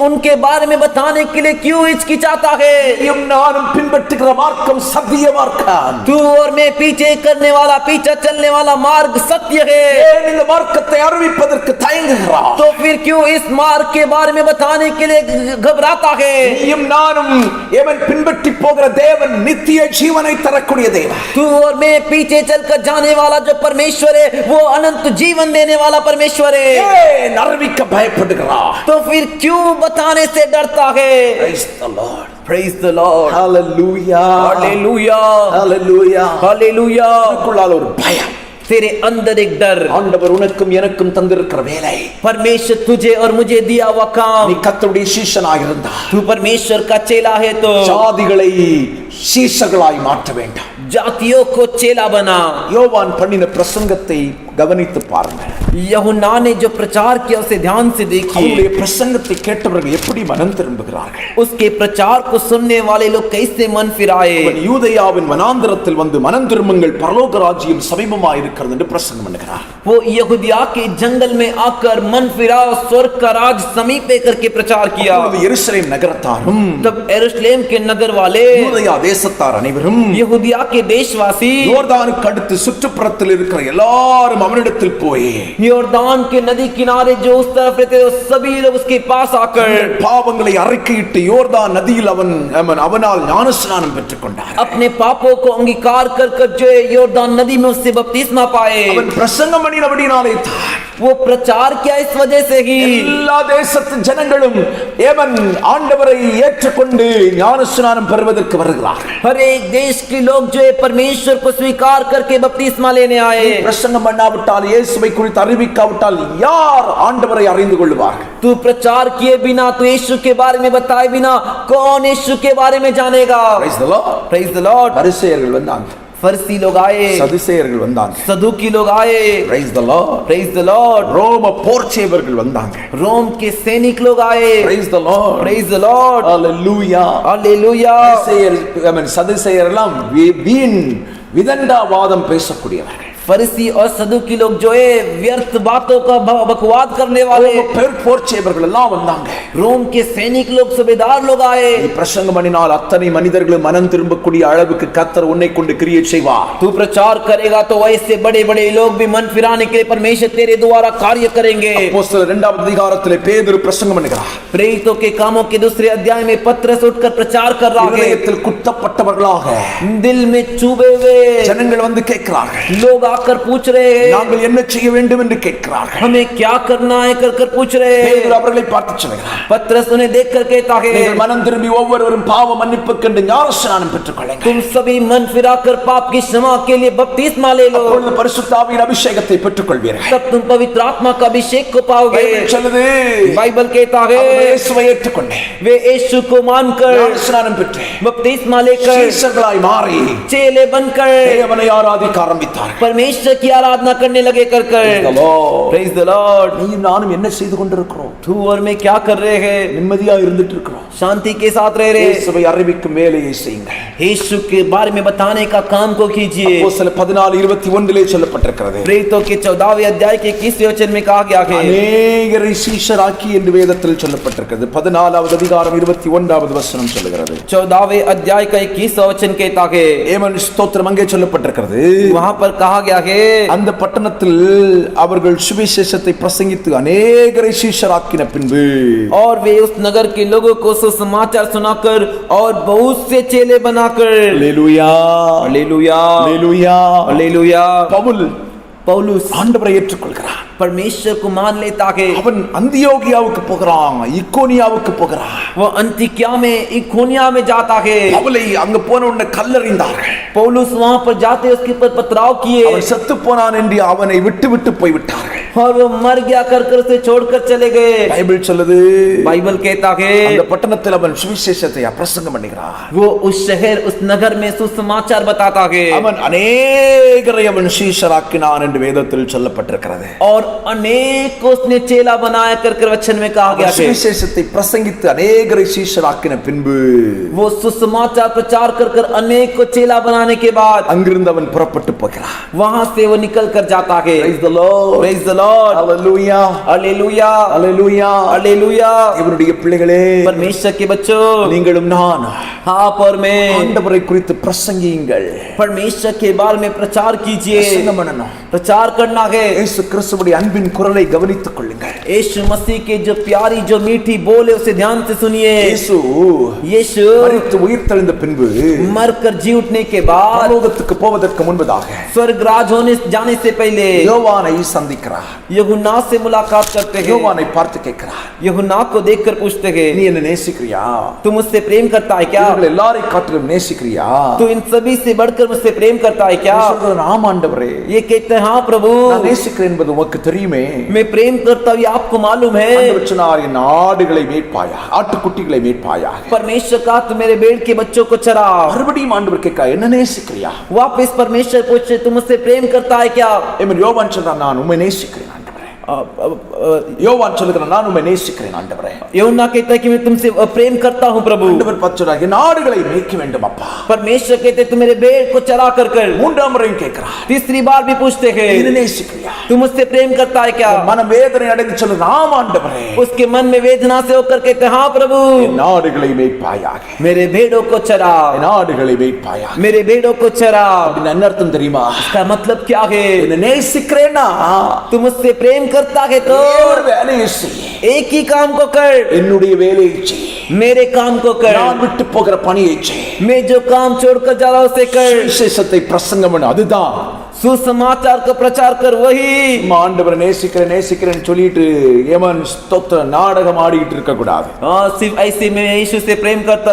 उनके बारे में बताने के लिए क्यों हिचकिचाता है? நீயும் நானும் பின்பற்றுகிற மார்க்கம் சத்திய மார்க்கம். तू और मैं पीछे करने वाला, पीछे चलने वाला मार्ग सत्य है. ஏன் இந்த மார்க்கத்தை அறிவிப்பதற்கு தயங்குகிறார்? तो फिर क्यों इस मार्ग के बारे में बताने के लिए घबराता है? நீயும் நானும் எவன் பின்பற்றி போகிற தேவன் நித்திய ஜீவனை தரக்கூடிய தேவன். तू और मैं पीछे चलकर जाने वाला जो परमेश्वर है वो अनंत जीवन देने वाला परमेश्वर है. ஏன் அறிவிக்க பயப்படுகிறார்? तो फिर क्यों बताने से डरता है? Praise the Lord. Praise the Lord. Hallelujah. Hallelujah. Hallelujah. Hallelujah. உனக்குள்ளால ஒரு பயம். तेरे अंदर एक डर. ஆண்டவர் உனக்கும் எனக்கும் தந்திருக்கிற வேலை. परमेश्वर तुझे और मुझे दिया हुआ काम. நீ கர்த்தருடைய சீஷனாக இருந்தால் तू परमेश्वर का चेला है तो ஜாதிகளை சீஷர்களாய் மாற்ற வேண்டும். जातियों को चेला बना. யோவான் பண்ணின பிரசங்கத்தை கவனித்து பாருங்க. यूहन्ना ने जो प्रचार किया उसे ध्यान से देखिए. அவருடைய பிரசங்கத்தை கேட்டவர்கள் எப்படி மனம் திரும்புகிறார்கள்? उसके प्रचार को सुनने वाले लोग कैसे मन फिराए. அவன் யூதேயாவின் வனாந்தரத்தில் வந்து மனம் திரும்புங்கள் பரலோக ராஜ்யம் சமீபமாய் இருக்கிறது என்று பிரசங்கம் பண்ணுகிறார். वो यहूदिया के जंगल में आकर मन फिराओ, स्वर्ग का राज समीप है करके प्रचार किया. அப்பொழுது எருசலேம் நகரத்தாரும் तब यरूशलेम के नगर वाले, யூதேயா தேசத்தார் அனைவரும் यहूदिया के देशवासी யோர்தானுக்கு அடுத்து சுற்றுப்புறத்தில் இருக்கிற எல்லாரும் அவனிடத்தில் போய் यॉर्दान के नदी किनारे जो उस तरफ रहते थे सभी लोग उसके पास आकर பாவங்களை அறிக்கையிட்டு யோர்தான் நதியில் அவனால் ஞானஸ்நானம் பெற்றுக் கொண்டார். अपने पापों को अंगीकार कर कर जो यॉर्दान नदी में उससे बपतिस्मा पाए. அவன் பிரசங்கம் பண்ணினபடினாலே தான் वो प्रचार किया इस वजह से ही எல்லா தேசத்து ஜனங்களும் ஏவன் ஆண்டவரை ஏற்றுக்கொண்டு ஞானஸ்நானம் பெறுவதற்கு வருகிறார்கள். हर एक देश के लोग जो है परमेश्वर को स्वीकार करके बपतिस्मा लेने आए. பிரசங்கம் பண்ணாவிட்டால் இயேசுவை குறித்து அறிவிக்காவிட்டால் யார் ஆண்டவரை அறிந்து கொள்வார்கள்? तू प्रचार किए बिना, तू यीशु के बारे में बताए बिना कौन यीशु के बारे में जानेगा? Praise the Lord. Praise the Lord. பரிசேயர்கள் வந்தாங்க, फरीसी लोग आए, சதுசேயர்கள் வந்தாங்க. सदूकी लोग आए. Praise the Lord. Praise the Lord. ரோம போர்ச்சேவர்கள் வந்தாங்க. रोम के सैनिक लोग आए. Praise the Lord. Praise the Lord. Hallelujah. Hallelujah. சதுசேயர் எல்லாம் வீண் விதண்டாவாதம் பேசக்கூடியவர்கள். फरीसी और सदूकी लोग जो है व्यर्थ बातों का बकवाद करने वाले. போர்ச்சேவர்கள் எல்லாம் வந்தாங்க. रोम के सैनिक लोग, सूबेदार लोग आए. நீ பிரசங்கம் பண்ணினால் அத்தனை மனிதர்களும் மனம் திரும்பக்கூடிய அளவுக்கு கர்த்தர் உன்னை கொண்டு கிரியை செய்வார். तू प्रचार करेगा तो ऐसे बड़े बड़े लोग भी मन फिराने के लिए परमेश्वर तेरे द्वारा कार्य करेंगे. அப்போஸ்தலர் 2 அதிகாரத்திலே பேதுரு பிரசங்கம் பண்ணுகிறார். प्रेरितों के कामों के दूसरे अध्याय में पत्रस उठकर प्रचार कर रहा है. இதயத்தில் குத்தப்பட்டவர்களாக दिल में चुभे हुए ஜனங்கள் வந்து கேட்கிறார்கள். लोग आकर पूछ रहे हैं, நாங்கள் என்ன செய்ய வேண்டும் என்று கேட்கிறார்கள். हमें क्या करना है कर कर पूछ रहे हैं. பேதுரு அவர்களை பார்த்து சொல்கிறார், पत्रस उन्हें देखकर कहता है, நீங்கள் மனம் திரும்பி ஒவ்வொருவரும் பாவ மன்னிப்பு கண்டு ஞானஸ்நானம் பெற்றுக் கொள்ளுங்கள். तुम सभी मन फिराकर पाप की क्षमा के लिए बपतिस्मा ले लो. அப்பொழுது பரிசுத்த ஆவியின் அபிஷேகத்தை பெற்றுக் கொள்வீர்கள். तब तुम पवित्र आत्मा का अभिषेक को पाओगे. பைபிள் சொல்லுது, बाइबल कहता है அவர்கள் இயேசுவை ஏற்றுக்கொண்டு वे यीशु को मानकर ஞானஸ்நானம் பெற்று बपतिस्मा लेकर சீஷர்களாய் மாறி चेले बनकर தேவனை ஆராதிக்க ஆரம்பித்தார்கள். परमेश्वर की आराधना करने लगे कर कर. Praise the Lord. நீயும் நானும் என்ன செய்து கொண்டிருக்கிறோம்? तू और मैं क्या कर रहे हैं? நிம்மதியா இருந்துட்டு இருக்கிறோம். शांति के साथ रह रहे. இயேசுவை அறிவிக்கும் வேலையை செய்யுங்கள். यीशु के बारे में बताने का काम को कीजिए. அப்போஸ்தலர் 14:21 சொல்லப்பட்டிருக்கிறது. प्रेरितों के 14वें अध्याय के 21वें वचन में कहा गया है, அநேகரை சீஷராக்கி என்று வேதத்தில் சொல்லப்பட்டிருக்கிறது. 14வது அதிகாரம் 21வது வசனம் சொல்லுகிறது. 14वें अध्याय का 21वां वचन कहता है, ஏமன் ஸ்தோத்திரம் அங்கே சொல்லப்பட்டிருக்கிறது. वहां पर कहा गया है, அந்த பட்டணத்தில் அவர்கள் சுவிசேஷத்தை பிரசங்கித்து அநேகரை சீஷராக்கின பின்பு और वे उस नगर के लोगों को सुसमाचार सुनाकर और बहुत से चेले बनाकर. அல்லேலூயா हालेलुया அல்லேலூயா हालेलुया. பவுல் पौलुस ஆண்டவரை ஏற்றுக்கொள்கிறார். परमेश्वर को मान लेता है, அவன் அந்தியோகியாவுக்கு போகிறான், இக்கோனியாவுக்கு போகிறான். वो अंतिकिया में इकोनिया में जाता है। பவுலை அங்க போன உடனே கல்லறிந்தார்கள். पौलुस वहां पर जाते उसके ऊपर पथराव किए அவன் செத்து போனான் என்று அவனை விட்டு விட்டு போய் விட்டார்கள். और वो मर गया कर कर उसे छोड़कर चले गए। பைபிள் சொல்லுது, बाइबल कहता है அந்த பட்டணத்தில் அவன் சுவிசேஷத்தை பிரசங்கம் பண்ணுகிறான். वो उस शहर उस नगर में सुसमाचार बताता है அவன் அநேகரை அவன் சீஷராக்கினான் என்று வேதத்தில் சொல்லப்பட்டிருக்கிறது. और अनेक को उसने चेला बनाया कर कर वचन में कहा गया है। சுவிசேஷத்தை பிரசங்கித்து அநேகரை சீஷராக்கின பின்பு वो सुसमाचार प्रचार कर कर अनेक को चेला बनाने के बाद அங்கிருந்து அவன் புறப்பட்டு போகிறான். वहां से वो निकल कर जाता है। Praise the Lord. Praise the Lord. Hallelujah. Hallelujah. Hallelujah. Hallelujah. இவருடைய பிள்ளைகளே, परमेश्वर के बच्चों, நீங்களும் நான் आप और मैं ஆண்டவரை குறித்து பிரசங்கியுங்கள். परमेश्वर के बारे में प्रचार कीजिए। பிரசங்கம் பண்ணணும். प्रचार करना है। இயேசு கிறிஸ்துவுடைய அன்பின் குரலை கவனித்துக் கொள்ளுங்கள். यीशु मसीह के जो प्यारी जो मीठी बोल है उसे ध्यान से सुनिए। यीशु மரித்து உயிர்த்தெழுந்த பின்பு मरकर जी उठने के बाद பரலோகத்துக்கு போவதற்கு முன்பதாக स्वर्ग राज होने जाने से पहले யோவானை சந்திக்கிறார். यूहन्ना से मुलाकात करते हैं। யோவானை பார்த்து கேட்கிறார், यूहन्ना को देखकर पूछते हैं, நீ என்ன நேசிக்கிறியா? तुम मुझसे प्रेम करता है क्या? இவர்கள் எல்லாரை காட்டிலும் நேசிக்கிறியா? तू इन सभी से बढ़कर मुझसे प्रेम करता है क्या? சொல்றான், ஆம் ஆண்டவரே, ये कहते हैं, हाँ प्रभु, நான் நேசிக்கிறேன் என்பது உமக்கு தெரியுமே. मैं प्रेम करता हूँ, ये आपको मालूम है। ஆண்டவர் சொன்னார், என் ஆடுகளை மேய்ப்பாயா, ஆட்டுக்குட்டிகளை மேய்ப்பாயா. परमेश्वर कहा, तू मेरे भेड़ के बच्चों को चरा। மறுபடியும் ஆண்டவர் கேட்க, என்ன நேசிக்கிறியா? वापस परमेश्वर पूछे, तू मुझसे प्रेम करता है क्या? யோவான் சொல்றான், நான் உம்மை நேசிக்கிறேன் ஆண்டவரே. யோவான் சொல்லுகிறான், நான் உம்மை நேசிக்கிறேன் ஆண்டவரே. यूहन्ना कहता है कि मैं तुमसे प्रेम करता हूँ प्रभु। ஆண்டவர் பார்த்து சொல்றார், என் ஆடுகளை மேய்க்க வேண்டும் அப்பா. परमेश्वर कहते, तू मेरे भेड़ को चरा कर कर। மூன்றாம் முறையும் கேட்கிறார், तीसरी बार भी पूछते हैं, என்ன நேசிக்கிறியா? तू मुझसे प्रेम करता है क्या? மன வேதனை அடைந்து சொல்லுது, ஆம் ஆண்டவரே, उसके मन में वेदना से होकर कहते, हाँ प्रभु, என் ஆடுகளை மேய்ப்பாயாக, मेरे भेड़ों को चरा, என் ஆடுகளை மேய்ப்பாயாக. मेरे भेड़ों को चरा। அப்படின்னு என்ன அர்த்தம் தெரியுமா? इसका मतलब क्या है? என்ன நேசிக்கிறேன்னா तू मुझसे प्रेम करता है तो ஒரு வேலையை செய், एक ही काम को कर, என்னுடைய வேலையை செய், मेरे काम को कर, நான் விட்டு போகிற பணியை செய், मैं जो काम छोड़कर जा रहा हूं उसे कर, விசேஷத்தை பிரசங்கம் பண்ணு. அதுதான் सुसमाचार का प्रचार कर। वही ஆண்டவரை நேசிக்கிறேன் நேசிக்கிறேன்னு சொல்லிட்டு ஏமன் ஸ்தோத்திர நாடகம் ஆடிட்டு இருக்க கூடாது. सिर्फ ऐसे में यीशु से प्रेम करता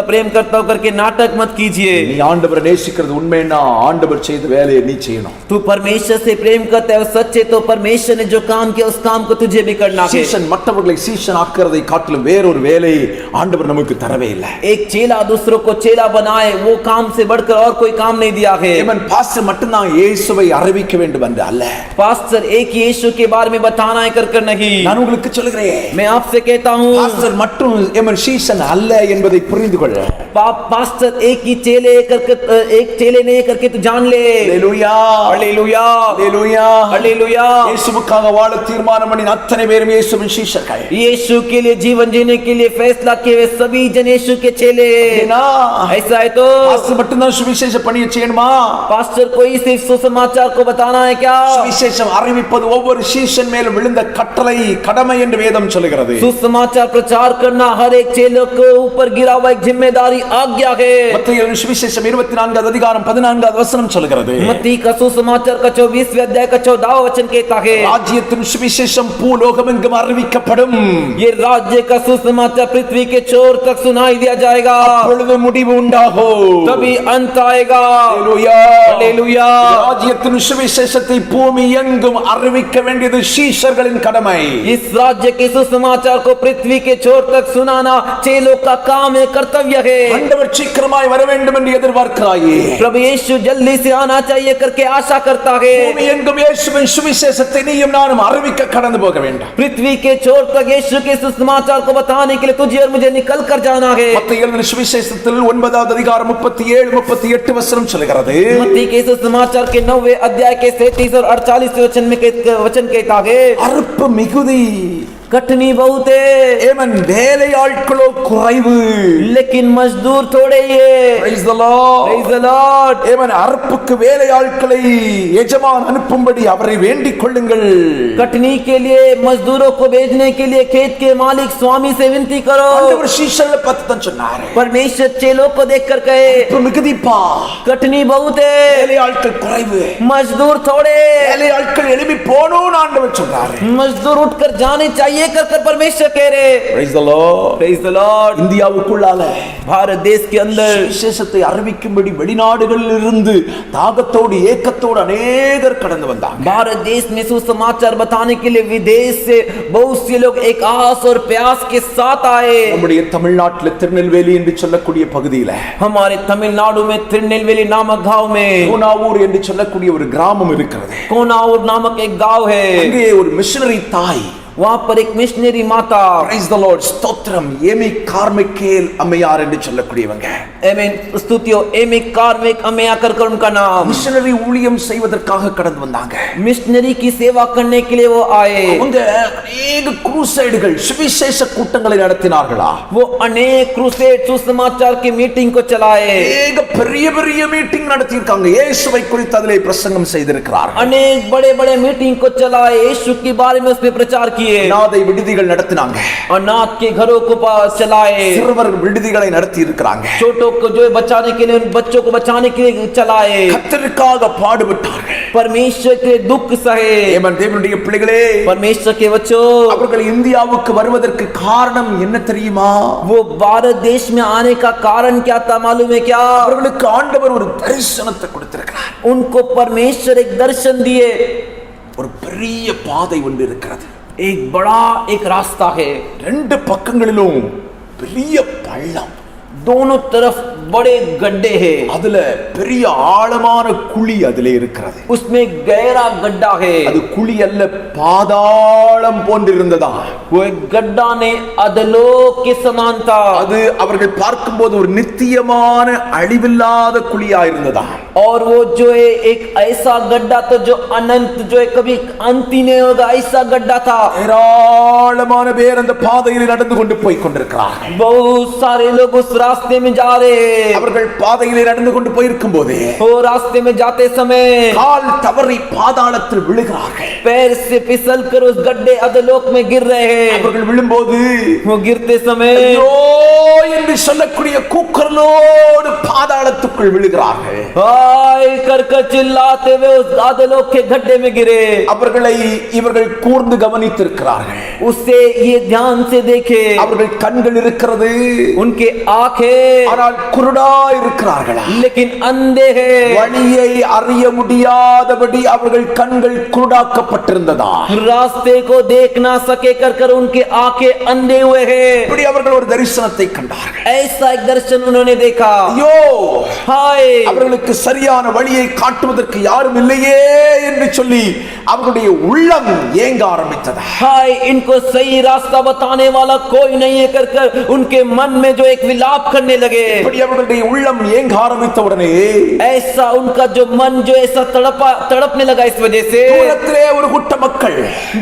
हूं करके नाटक मत कीजिए। நீ ஆண்டவரை நேசிக்கிறது உண்மைன்னா ஆண்டவர் செய்த வேலையை நீ செய்யணும். तू परमेश्वर से प्रेम करता है सच्चे, तो परमेश्वर ने जो काम किया उस काम को तुझे भी करना है। சீஷன் மற்றவர்களை சீஷன் ஆக்குறதை காட்டிலும் வேறொரு வேலையை ஆண்டவர் நமக்கு தரவே இல்லை. एक चेला दूसरों को चेला बनाए, वो काम से बढ़कर और कोई काम नहीं दिया है। ஏமன் பாஸ்டர் மட்டும்தான் இயேசுவை அறிவிக்க வேண்டும் என்று அல்ல, पास्टर एक ही यीशु के बारे में बताना है कर नहीं। நான் உங்களுக்கு சொல்கிறேன், मैं आपसे कहता हूँ, பாஸ்டர் மட்டும் ஏமன் சீஷன் அல்ல என்பதை புரிந்து கொள்ள. पास्टर एक ही चेले करके, एक चेले नहीं करके तू जान ले। ஹல்லேலூயா, हालेलुया, ஹல்லேலூயா, हालेलुया। இயேசுவுக்காக வாழ தீர்மானம் பண்ணின அத்தனை பேரும் இயேசுவின் சீஷர்கள். यीशु के लिए जीवन जीने के लिए फैसला किए हुए सभी जन यीशु के चेले। ஏன்னா, ऐसा है तो பாஸ்டர் மட்டும்தான் சுவிசேஷ பணியை செய்யணுமா? पास्टर कोई सिर्फ सुसमाचार को बताना है क्या? சுவிசேஷம் அறிவிப்பது ஒவ்வொரு சீஷன் மேலும் விழுந்த கட்டளை கடமை என்று வேதம் சொல்கிறது. सुसमाचार प्रचार करना हर एक चेले के ऊपर गिरा हुआ एक जिम्मेदारी आज्ञा है। மத்தேயு சுவிசேஷம் 24 அதிகாரம் 14 வசனம் சொல்கிறது. मत्ती का सुसमाचार का 24वें अध्याय का 14वां वचन कहता है, ராஜ்யத்தின் சுவிசேஷம் பூலோகமெங்கும் அறிவிக்கப்படும். ये राज्य का सुसमाचार पृथ्वी के छोर तक सुनाई दिया जाएगा, அப்பொழுது முடிவு உண்டாகும். तभी अंत आएगा। ஹல்லேலூயா, हालेलुया। ராஜ்யத்தின் சுவிசேஷத்தை பூமி எங்கும் அறிவிக்க வேண்டியது சீஷர்களின் கடமை. इस राज्य के सुसमाचार को पृथ्वी के छोर तक सुनाना चेलों का काम है, कर्तव्य है। ஆண்டவர் சீக்கிரமாய் வர வேண்டும் என்று எதிர்பார்க்கிறாயே. प्रभु यीशु जल्दी से आना चाहिए करके आशा करता है। பூமி எங்கும் இயேசுவின் சுவிசேஷத்தை நீயும் நானும் அறிவிக்க கடந்து போக வேண்டும். पृथ्वी के छोर तक यीशु के सुसमाचार को बताने के लिए तुझे और मुझे निकल कर जाना है। மத்தேயு எழுதின சுவிசேஷத்தில் 9வது அதிகாரம் 37 38 வசனம் சொல்கிறது. मत्ती के सुसमाचार के 9वें अध्याय के 37 और 48 वचन कहता है, அற்ப மிகுதி कठिनी बहुत है ஏமன் வேலையாட்களோ குறைவு. लेकिन मजदूर थोड़े ही है। Praise the Lord. Praise the Lord. ஏமன் அறுப்புக்கு வேலையாட்களை எஜமான் அனுப்பும்படி அவரை வேண்டிக் கொள்ளுங்கள். कटनी के लिए मजदूरों को भेजने के लिए खेत के मालिक स्वामी से विनती करो। ஆண்டவர் சீஷர்களை பார்த்து தான் சொன்னாரு, परमेश्वर चेलों को देखकर कहे இப்ப மிகுதிப்பா, कटनी बहुत है வேலையாட்கள் குறைவு, मजदूर थोड़े। வேலையாட்கள் எழுப்பி போகணும்னு ஆண்டவர் சொன்னாரு. मजदूर उठकर जाने चाहिए कर परमेश्वर कह रहे। Praise the Lord. Praise the Lord. இந்தியாவுக்குள்ளால Bharat देश के अंदर விசேஷத்தை அறிவிக்கும்படி வெளிநாடுகளில் இருந்து தாகத்தோடு ஏக்கத்தோடு அநேகர் கடந்து வந்தாங்க. भारत देश में सुसमाचार बताने के लिए विदेश से बहुत से लोग एक आस और प्यास के साथ आए। நம்முடைய தமிழ்நாட்டில் திருநெல்வேலி என்று சொல்லக்கூடிய பகுதியில, हमारे तमिलनाडु में तिरुनेलवेली नामक गांव में கோனாவூர் என்று சொல்லக்கூடிய ஒரு கிராமம் இருக்கிறது. कोनाऊर नामक एक गांव है। அங்கே ஒரு மிஷனரி தாய், वहां पर एक मिशनरी माता, Praise the Lord, ஸ்தோத்திரம், ஏமி கார்மிக்கேல் அம்மையார் என்று சொல்லக்கூடியவங்க, आमीन, स्तुतियो, एमी कार्मिक अम्मया कर उनका नाम, மிஷனரி ஊழியம் செய்வதற்காக கடந்து வந்தாங்க. मिशनरी की सेवा करने के लिए वो आए। அவங்க அநேக குருசைடுகள், சுவிசேஷ கூட்டங்களை நடத்தினார்களா? वो अनेक क्रूसेड सुसमाचार की मीटिंग को चलाए। அநேக பெரிய பெரிய மீட்டிங் நடத்தியிருக்காங்க. இயேசுவை குறித்து அதிலே பிரசங்கம் செய்திருக்கிறார்கள். अनेक बड़े बड़े मीटिंग को चलाए, यीशु के बारे में उसमें प्रचार किए। அநாதை விடுதிகள் நடத்தினாங்க. अनाथ के घरों को चलाए। சிறுவர் விடுதிகளை நடத்தி இருக்கிறாங்க. छोटों को जो बचाने के लिए, उन बच्चों को बचाने के लिए चलाए। கர்த்தருக்காக பாடுபட்டார்கள். परमेश्वर के दुख सहे। ஏமன் தேவனுடைய பிள்ளைகளே, परमेश्वर के बच्चों, அவர்கள் இந்தியாவுக்கு வருவதற்கு காரணம் என்ன தெரியுமா? वो भारत देश में आने का कारण क्या था मालूम है क्या? அவர்களுக்கு ஆண்டவர் ஒரு தரிசனத்தை கொடுத்திருக்கிறார். उनको परमेश्वर एक दर्शन दिए। ஒரு பெரிய பாதை ஒன்று இருக்கிறது. एक बड़ा एक रास्ता है, ரெண்டு பக்கங்களிலும் பெரிய பள்ளம், दोनों तरफ बड़े गड्ढे हैं, அதுல பெரிய ஆழமான குழி அதிலே இருக்கிறது. उसमें गहरा गड्ढा है। அது குழி அல்ல, பாதாளம் போன்றிருந்ததா. वो एक गड्ढा ने अधलोक के समान था। அது அவர்கள் பார்க்கும்போது ஒரு நித்தியமான அழிவில்லாத குழியா இருந்ததா. और वो जो है एक ऐसा गड्ढा तो जो अनंत, जो है कभी अंत ही नहीं होगा, ऐसा गड्ढा था। ஏராளமான பேர் அந்த பாதையில் நடந்து கொண்டு போய் கொண்டிருக்கிறார்கள். बहुत सारे लोग उस रास्ते में जा रहे हैं। அவர்கள் பாதையிலே நடந்து கொண்டு போயிருக்கும் போதே वो रास्ते में जाते समय கால் தவறி பாதாளத்தில் விழுகிறார்கள். पैर से फिसल कर उस गड्ढे अधलोक में गिर रहे हैं। அவர்கள் விழும்போது वो गिरते समय ஐயோ என்று சொல்லக்கூடிய கூக்குரலோடு பாதாளத்துக்குள் விழுகிறார்கள். हाय कर कर चिल्लाते हुए उस अधलोक के गड्ढे में गिरे। அவர்களை இவர்கள் கூர்ந்து கவனித்திருக்கிறார்கள். उससे ये ध्यान से देखे, அவர்கள் கண்கள் இருக்கிறது, उनके आंखें ஆனால் குருடா இருக்கிறார்களா? लेकिन अंधे हैं। வழியை அறிய முடியாதபடி அவர்கள் கண்கள் குருடாக்கப்பட்டிருந்ததா. रास्ते को देख ना सके कर कर उनके आंखें अंधे हुए हैं। இப்படி அவர்கள் ஒரு தரிசனத்தை கண்டார்கள். ऐसा एक दर्शन उन्होंने देखा। ஐயோ, हाय, அவர்களுக்கு சரியான வழியை காட்டுவதற்கு யாரும் இல்லையே என்று சொல்லி அவர்களுடைய உள்ளம் ஏங்க ஆரம்பித்தது. हाय, इनको सही रास्ता बताने वाला कोई नहीं है कर कर उनके मन में जो एक विलाप करने लगे। இப்படி அவர்களுடைய உள்ளம் ஏங்க ஆரம்பித்த உடனே ऐसा उनका जो मन जो ऐसा तड़पने लगा, इस वजह से தூரத்திலே ஒரு கூட்ட மக்கள்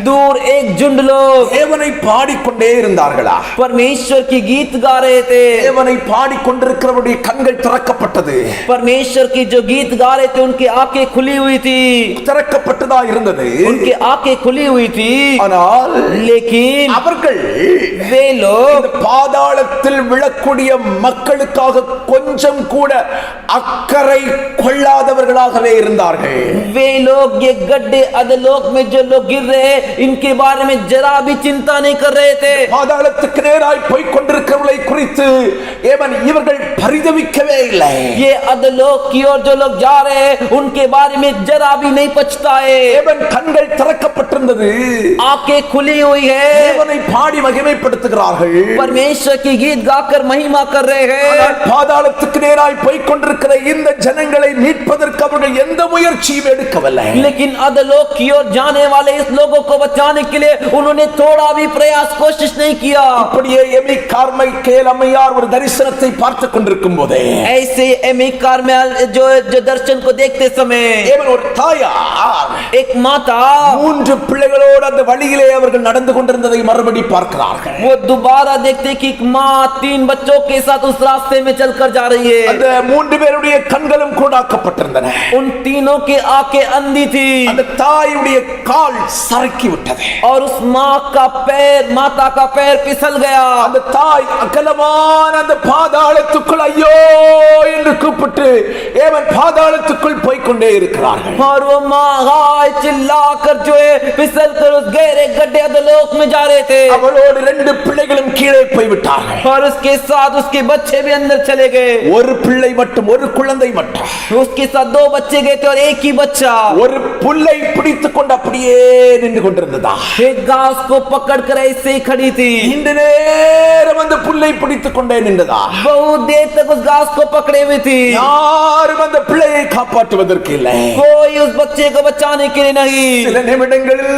दूर एक झुंड लोग தேவனை பாடிக்கொண்டே இருந்தார்களா? परमेश्वर की गीत गा रहे थे। தேவனை பாடிக்கொண்டிருக்கிறவருடைய கண்கள் திறக்கப்பட்டது. परमेश्वर की जो गीत गा रहे थे उनकी आंखें खुली हुई थी, திறக்கப்பட்டதா இருந்தது. उनकी आंखें खुली हुई थी। ஆனால் लेकिन அவர்கள் वे लोग இந்த பாதாளத்தில் விழக்கூடிய மக்களுக்காக கொஞ்சம் கூட அக்கறை கொள்ளாதவர்களாகவே இருந்தார்கள். वे लोग ये गड्ढे अधलोक में जो लोग गिर रहे हैं, इनके बारे में जरा भी चिंता नहीं कर रहे थे। பாதாளத்துக்கு நேராய் போய் கொண்டிருக்கிறவர்களை குறித்து ஏவன் இவர்கள் பரிதவிக்கவே இல்லை. ये अधलोक की ओर जो लोग जा रहे हैं, उनके बारे में जरा भी नहीं पछताए। ஏவன் கண்கள் திறக்கப்பட்டிருந்தது. आंखें खुली हुई है, தேவனை பாடி மகிமைப்படுத்துகிறார்கள். परमेश्वर की गीत गाकर महिमा कर रहे हैं। ஆனால் பாதாளத்துக்கு நேராய் போய் கொண்டிருக்கிற இந்த ஜனங்களை மீட்பதற்கு அவர்கள் எந்த முயற்சியும் எடுக்கவில்லை. लेकिन अधलोक की ओर जाने वाले इस लोगों को बचाने के लिए उन्होंने थोड़ा भी प्रयास कोशिश नहीं किया। அப்படியே எமி கார்மைக்கேல் அம்மையார் ஒரு தரிசனத்தை பார்த்து கொண்டிருக்கும் போதே ऐसे एमी कार्मेल जो जो दर्शन को देखते समय தேவன் ஒரு தாயார் एक माता 3 பிள்ளைகளோடு அந்த வழியிலே அவர்கள் நடந்து கொண்டிருந்ததை மறுபடி பார்க்கிறார்கள். वो दोबारा देखते कि एक माँ 3 बच्चों के साथ उस रास्ते में चलकर जा रही है. அந்த 3 பேருடைய கண்களும் கூடாக்கப்பட்டிருந்தன. उन तीनों की आंखें अंधी थी அந்த தாயுடைய கால் சறுக்கி விட்டது. और उस माँ का पैर माता का पैर फिसल गया. அந்த தாய் அகலமான அந்த பாதாளத்துக்குள் ஐயோ என்று கூப்பிட்டு ஏவன் பாதாளத்துக்குள் போய் கொண்டே இருக்கிறார்கள். और वो माँ हाय चिल्लाकर जो है फिसल कर उस गहरे गड्ढे अधोलोक में जा रहे थे. அவளோடு 2 பிள்ளைகளும் கீழே போய் விட்டார்கள். और उसके साथ उसके बच्चे भी अंदर चले गए. ஒரு பிள்ளை மட்டும் ஒரு குழந்தை மட்டும் उसके साथ 2 बच्चे गए थे और एक ही बच्चा ஒரு புல்லை பிடித்துக் கொண்டு அப்படியே நின்று கொண்டிருந்ததா. एक घास को पकड़कर ऐसे ही खड़ी थी. இந்த நேரம் அந்த புல்லை பிடித்துக் கொண்டே நின்றதா. बहुत देर तक उस घास को पकड़े हुई थी. யாரும் அந்த பிள்ளையை காப்பாற்றுவதற்கு இல்லை. कोई उस बच्चे को बचाने के लिए नहीं. சில நிமிடங்களில்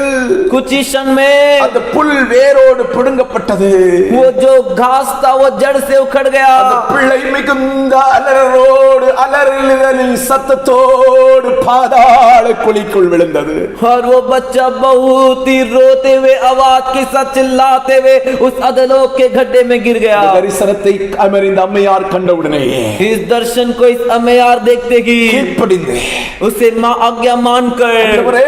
कुछ ही क्षण में அந்த புல் வேரோடு பிடுங்கப்பட்டது. वो जो घास था वो जड़ से उखड़ गया. அந்த பிள்ளை மிகுந்த அலறலோடு அலறலின் சத்தத்தோடு பாதாள குழிக்குள் விழுந்தது. और वो बच्चा बहुत ही रोते हुए आवाज के साथ चिल्लाते हुए उस अधोलोक के गड्ढे में गिर गया. தரிசனத்தை அமர்ந்த அம்மையார் கண்டவுடனே इस दर्शन को इस अम्मयार देखते ही கீழ்ப்படிந்து उसे माँ आज्ञा मानकर ஆண்டவரே,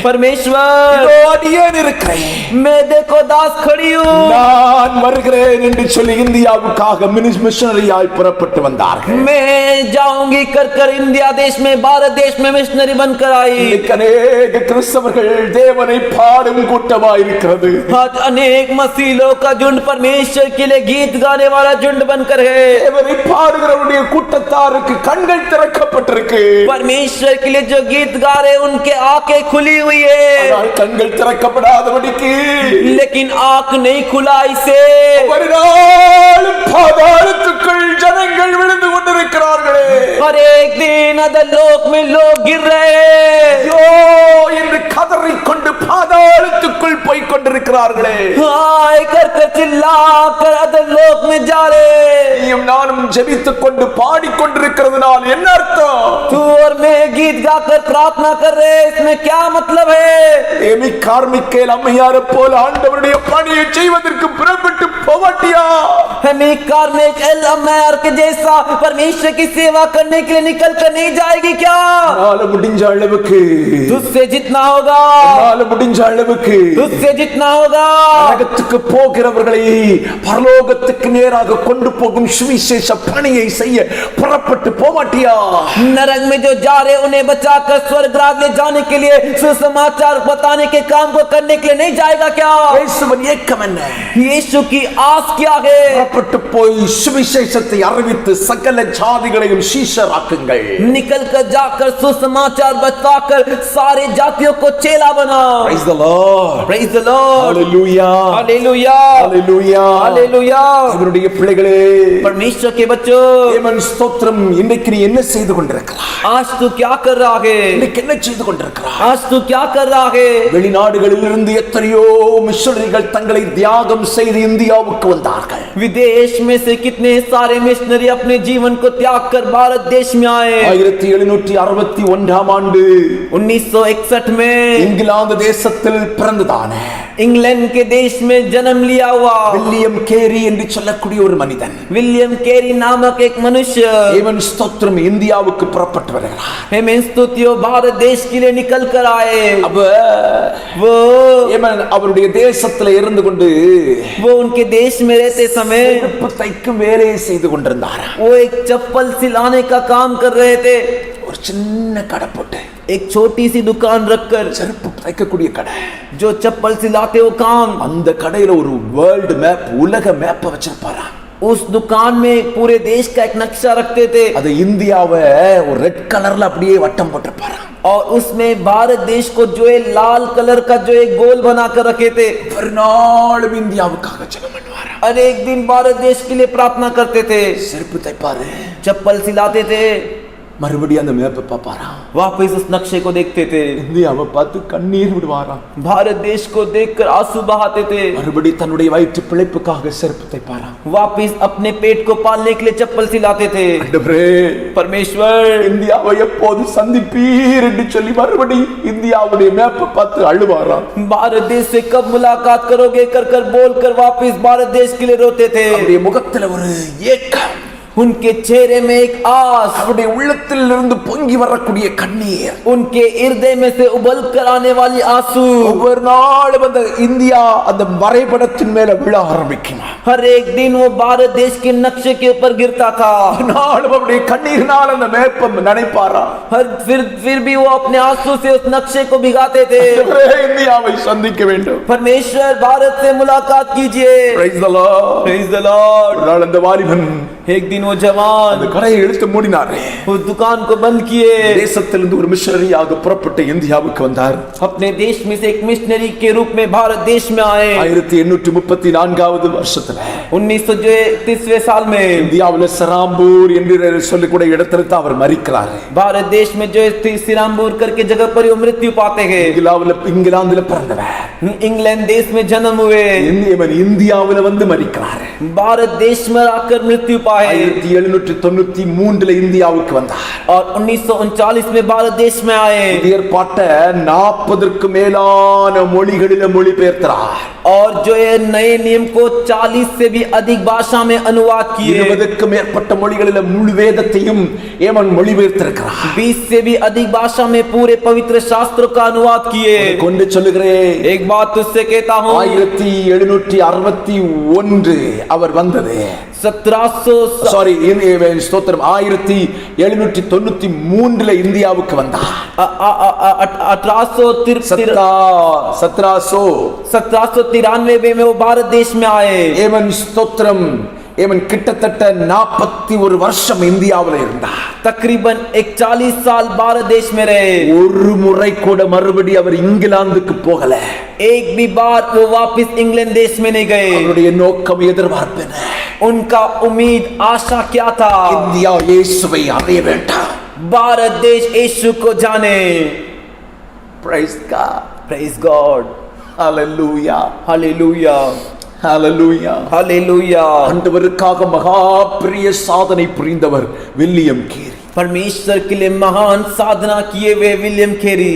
परमेश्वर இதோ அடியேன் இருக்கிறேன், मैं देखो दास खड़ी हूँ. நான் வருகிறேன் என்று சொல்லி இந்தியாவுக்காக மிஷனரியாய் புறப்பட்டு வந்தார்கள். मैं जाऊंगी कर कर इंडिया देश में भारत देश में मिशनरी बनकर आई. இன்னைக்கு அநேக கிறிஸ்தவர்கள் தேவனை பாடும் கூட்டமாய் இருக்கிறது. आज अनेक मसीलों का झुंड परमेश्वर के लिए गीत गाने वाला झुंड बनकर है. தேவனை பாடுகிறவருடைய கூட்டத்தாருக்கு கண்கள் திறக்கப்பட்டிருக்கு. परमेश्वर के लिए जो गीत गा रहे उनके आंखें खुली हुई है, ஆனால் கண்கள் திறக்கப்படாதபடிக்கு लेकिन आंख नहीं खुला इसे. ஒரு நாளும் பாதாளத்துக்குள் ஜனங்கள் விழுந்து கொண்டிருக்கிறார்களே. हर एक दिन अधोलोक में लोग गिर रहे हैं. ஐயோ என்று கதறிக்கொண்டு பாதாளத்துக்குள் போய் கொண்டிருக்கிறார்களே. हाय कर कर चिल्ला कर अधोलोक में जा रहे. நீயும் நானும் ஜெபித்துக் கொண்டு பாடிக்கொண்டிருக்கிறதுனால் என்ன அர்த்தம்? तू और मैं गीत गाकर प्रार्थना कर रहे, इसमें क्या मतलब है? ஏமி கார்மிக்கேல் அம்மையாரை போல ஆண்டவருடைய பணியை செய்வதற்கு புறப்பட்டு போவாட்டியா? हमें कार्मिक एल अम्मयार के जैसा परमेश्वर की सेवा करने के लिए निकल कर नहीं जाएगी क्या? நாள முடிஞ்ச அளவுக்கு तुझसे जितना होगा, நாள முடிஞ்ச அளவுக்கு तुझसे जितना होगा. நரகத்துக்கு போகிறவர்களை பரலோகத்துக்கு நேராக கொண்டு போகும் சுவிசேஷ பணியை செய்ய புறப்பட்டு போவாட்டியா? नरक में जो जा रहे उन्हें बचाकर स्वर्ग राज ले जाने के लिए सुसमाचार बताने के काम को करने के लिए नहीं जाएगा क्या? இயேசுவின் ஏக்கம் என்ன? यीशु की आस क्या है? புறப்பட்டு போய் சுவிசேஷத்தை அறிவித்து சகல ஜாதிகளையும் சீஷராக்குங்கள். निकल कर जाकर सुसमाचार बताकर सारे जातियों को चेला बनाओ. Praise the Lord. Praise the Lord. Hallelujah. Hallelujah. Hallelujah. Hallelujah. இவருடைய பிள்ளைகளே, परमेश्वर के बच्चों, தேவன் ஸ்தோத்திரம். இன்றைக்கு நீ என்ன செய்து கொண்டிருக்கிறாய்? आज तू क्या कर रहा है? இன்றைக்கு என்ன செய்து கொண்டிருக்கிறாய்? आज तू क्या कर रहा है? வெளிநாடுகளில் இருந்து எத்தனையோ மிஷனரிகள் தங்களை தியாகம் செய்து இந்தியாவுக்கு வந்தார்கள். विदेश में से कितने सारे मिशनरी अपने जीवन को त्याग कर भारत देश में आए. 1761 ஆண்டு 1961 में இங்கிலாந்து தேசத்தில் பிறந்ததான इंग्लैंड के देश में जन्म लिया हुआ வில்லியம் கேரி என்று சொல்லக்கூடிய ஒரு மனிதன், विलियम केरी नामक एक मनुष्य, தேவன் ஸ்தோத்திரம், இந்தியாவுக்கு புறப்பட்டு வருகிறார். हेमें स्तुतियों भारत देश के लिए निकल कर आए. वो அவருடைய தேசத்துல இருந்து கொண்டு उनके देश में रहते समय செருப்பு தைக்கும் வேலையை செய்து கொண்டிருந்தார். वो एक चप्पल सिलाने का काम कर रहे थे. ஒரு சின்ன கடை போட்டு एक छोटी सी दुकान रखकर செருப்பு தைக்கக்கூடிய கடை. जो चप्पल सिलाते वो काम, அந்த கடையில ஒரு வேர்ல்டு மேப், உலக மேப்பை வச்சிருப்பாரா. उस दुकान में पूरे देश का एक नक्शा रखते थे அது இந்தியாவை ஒரு ரெட் கலர்ல அப்படியே வட்டம் போட்டிருப்பாரா. और उसमें भारत देश को जो है लाल कलर का जो एक गोल बनाकर रखे थे. ஒரு நாளும் இந்தியாவுக்காக ஜெபம் பண்ணுவாரா. और एक दिन भारत देश के लिए प्रार्थना करते थे. செருப்பு தைப்பாரு, चप्पल सिलाते थे. மறுபடியும் அந்த மேப்பை பார்ப்பாராம். वापस उस नक्शे को देखते थे, இந்தியாவை பார்த்து கண்ணீர் விடுவாராம். भारत देश को देखकर आंसू बहाते थे, மறுபடியும் தன்னுடைய வயிற்று பிழைப்புக்காக செருப்பு தைப்பாராம். वापस अपने पेट को पालने के लिए चप्पल सिलाते थे। ஆண்டவரே, परमेश्वर, இந்தியாவை எப்போது சந்திப்பீர் என்று சொல்லி மறுபடியும் இந்தியாவுடைய மேப்பை பார்த்து அழுவாராம். भारत देश से कब मुलाकात करोगे कर कर बोल कर वापस भारत देश के लिए रोते थे। அவருடைய முகத்துல ஒரு ஏக்கம், उनके चेहरे में एक आस, அவருடைய உள்ளத்தில் இருந்து பொங்கி வரக்கூடிய கண்ணீர், उनके हृदय में से उबल कर आने वाली आंसू ஒவ்வொரு நாளும் அந்த இந்தியா அந்த வரைபடத்தின் மேல விழ ஆரம்பிக்கும். हर एक दिन वो भारत देश के नक्शे के ऊपर गिरता था। நாளும் அவருடைய கண்ணீர்னால் அந்த மேப்பை நினைப்பாரா. फिर भी वो अपने आंसू से उस नक्शे को भिगाते थे। இந்தியாவை சந்திக்க வேண்டும். परमेश्वर, भारत से मुलाकात कीजिए। Praise the Lord. Praise the Lord। ஒரு நாள் அந்த வாலிபன் एक दिन वो जवान அந்த கடையை இழுத்து மூடினாரே. उस दुकान को बंद किए, தேசத்திலிருந்து ஒரு மிஷனரியாக புறப்பட்டு இந்தியாவுக்கு வந்தார். अपने देश में से एक मिशनरी के रूप में भारत देश में आए। 1834வது வருஷத்துல 1933वें साल में இந்தியாவுல சராம்பூர் என்று சொல்லக்கூடிய இடத்துல தான் அவர் மரிக்கிறார். भारत देश में जो सिरामपुर करके जगह पर वो मृत्यु पाते हैं। இங்கிலாந்துல பிறந்தவர், इंग्लैंड देश में जन्म हुए, இந்தியாவுல வந்து மரிக்கிறார். भारत देश में आकर मृत्यु पाए 1793ல இந்தியாவுக்கு வந்தார். और 1939 में भारत देश में आए ஏற்பாட்ட 40க்கு மேலான மொழிகளில மொழிபெயர்த்தார். और जो ये नए नियम को 40 से भी अधिक भाषा में अनुवाद किए। 20க்கு மேற்பட்ட மொழிகளில முழு வேதத்தையும் ஏமன் மொழிபெயர்த்திருக்கிறார். 20 से भी अधिक भाषा में पूरे पवित्र शास्त्रों का अनुवाद किए। கொண்டு சொல்லுகிறேன், एक बात तुझसे कहता हूँ, 1761 அவர் வந்தது. 1793ல இந்தியாவுக்கு வந்தார். 1793 में वो भारत देश में आए। ஏமன் ஸ்தோத்திரம், ஏமன் கிட்டத்தட்ட 41 வருஷம் இந்தியாவுல இருந்தார். तकरीबन 40 साल भारत देश में रहे। ஒரு முறை கூட மறுபடி அவர் இங்கிலாந்துக்கு போகல. एक भी बार वो वापस इंग्लैंड देश में नहीं गए। அவருடைய நோக்கம் எதிர்பார்ப்பு, उनका उम्मीद आशा क्या था? இந்தியா இயேசுவை அறிய வேண்டும். भारत देश यीशु को जाने। Praise God. Praise God. Hallelujah. Hallelujah. Hallelujah. Hallelujah. ஆண்டவருக்காக மகா பெரிய சாதனை புரிந்தவர் வில்லியம் கேரி. परमेश्वर के लिए महान साधना किए हुए William Carey.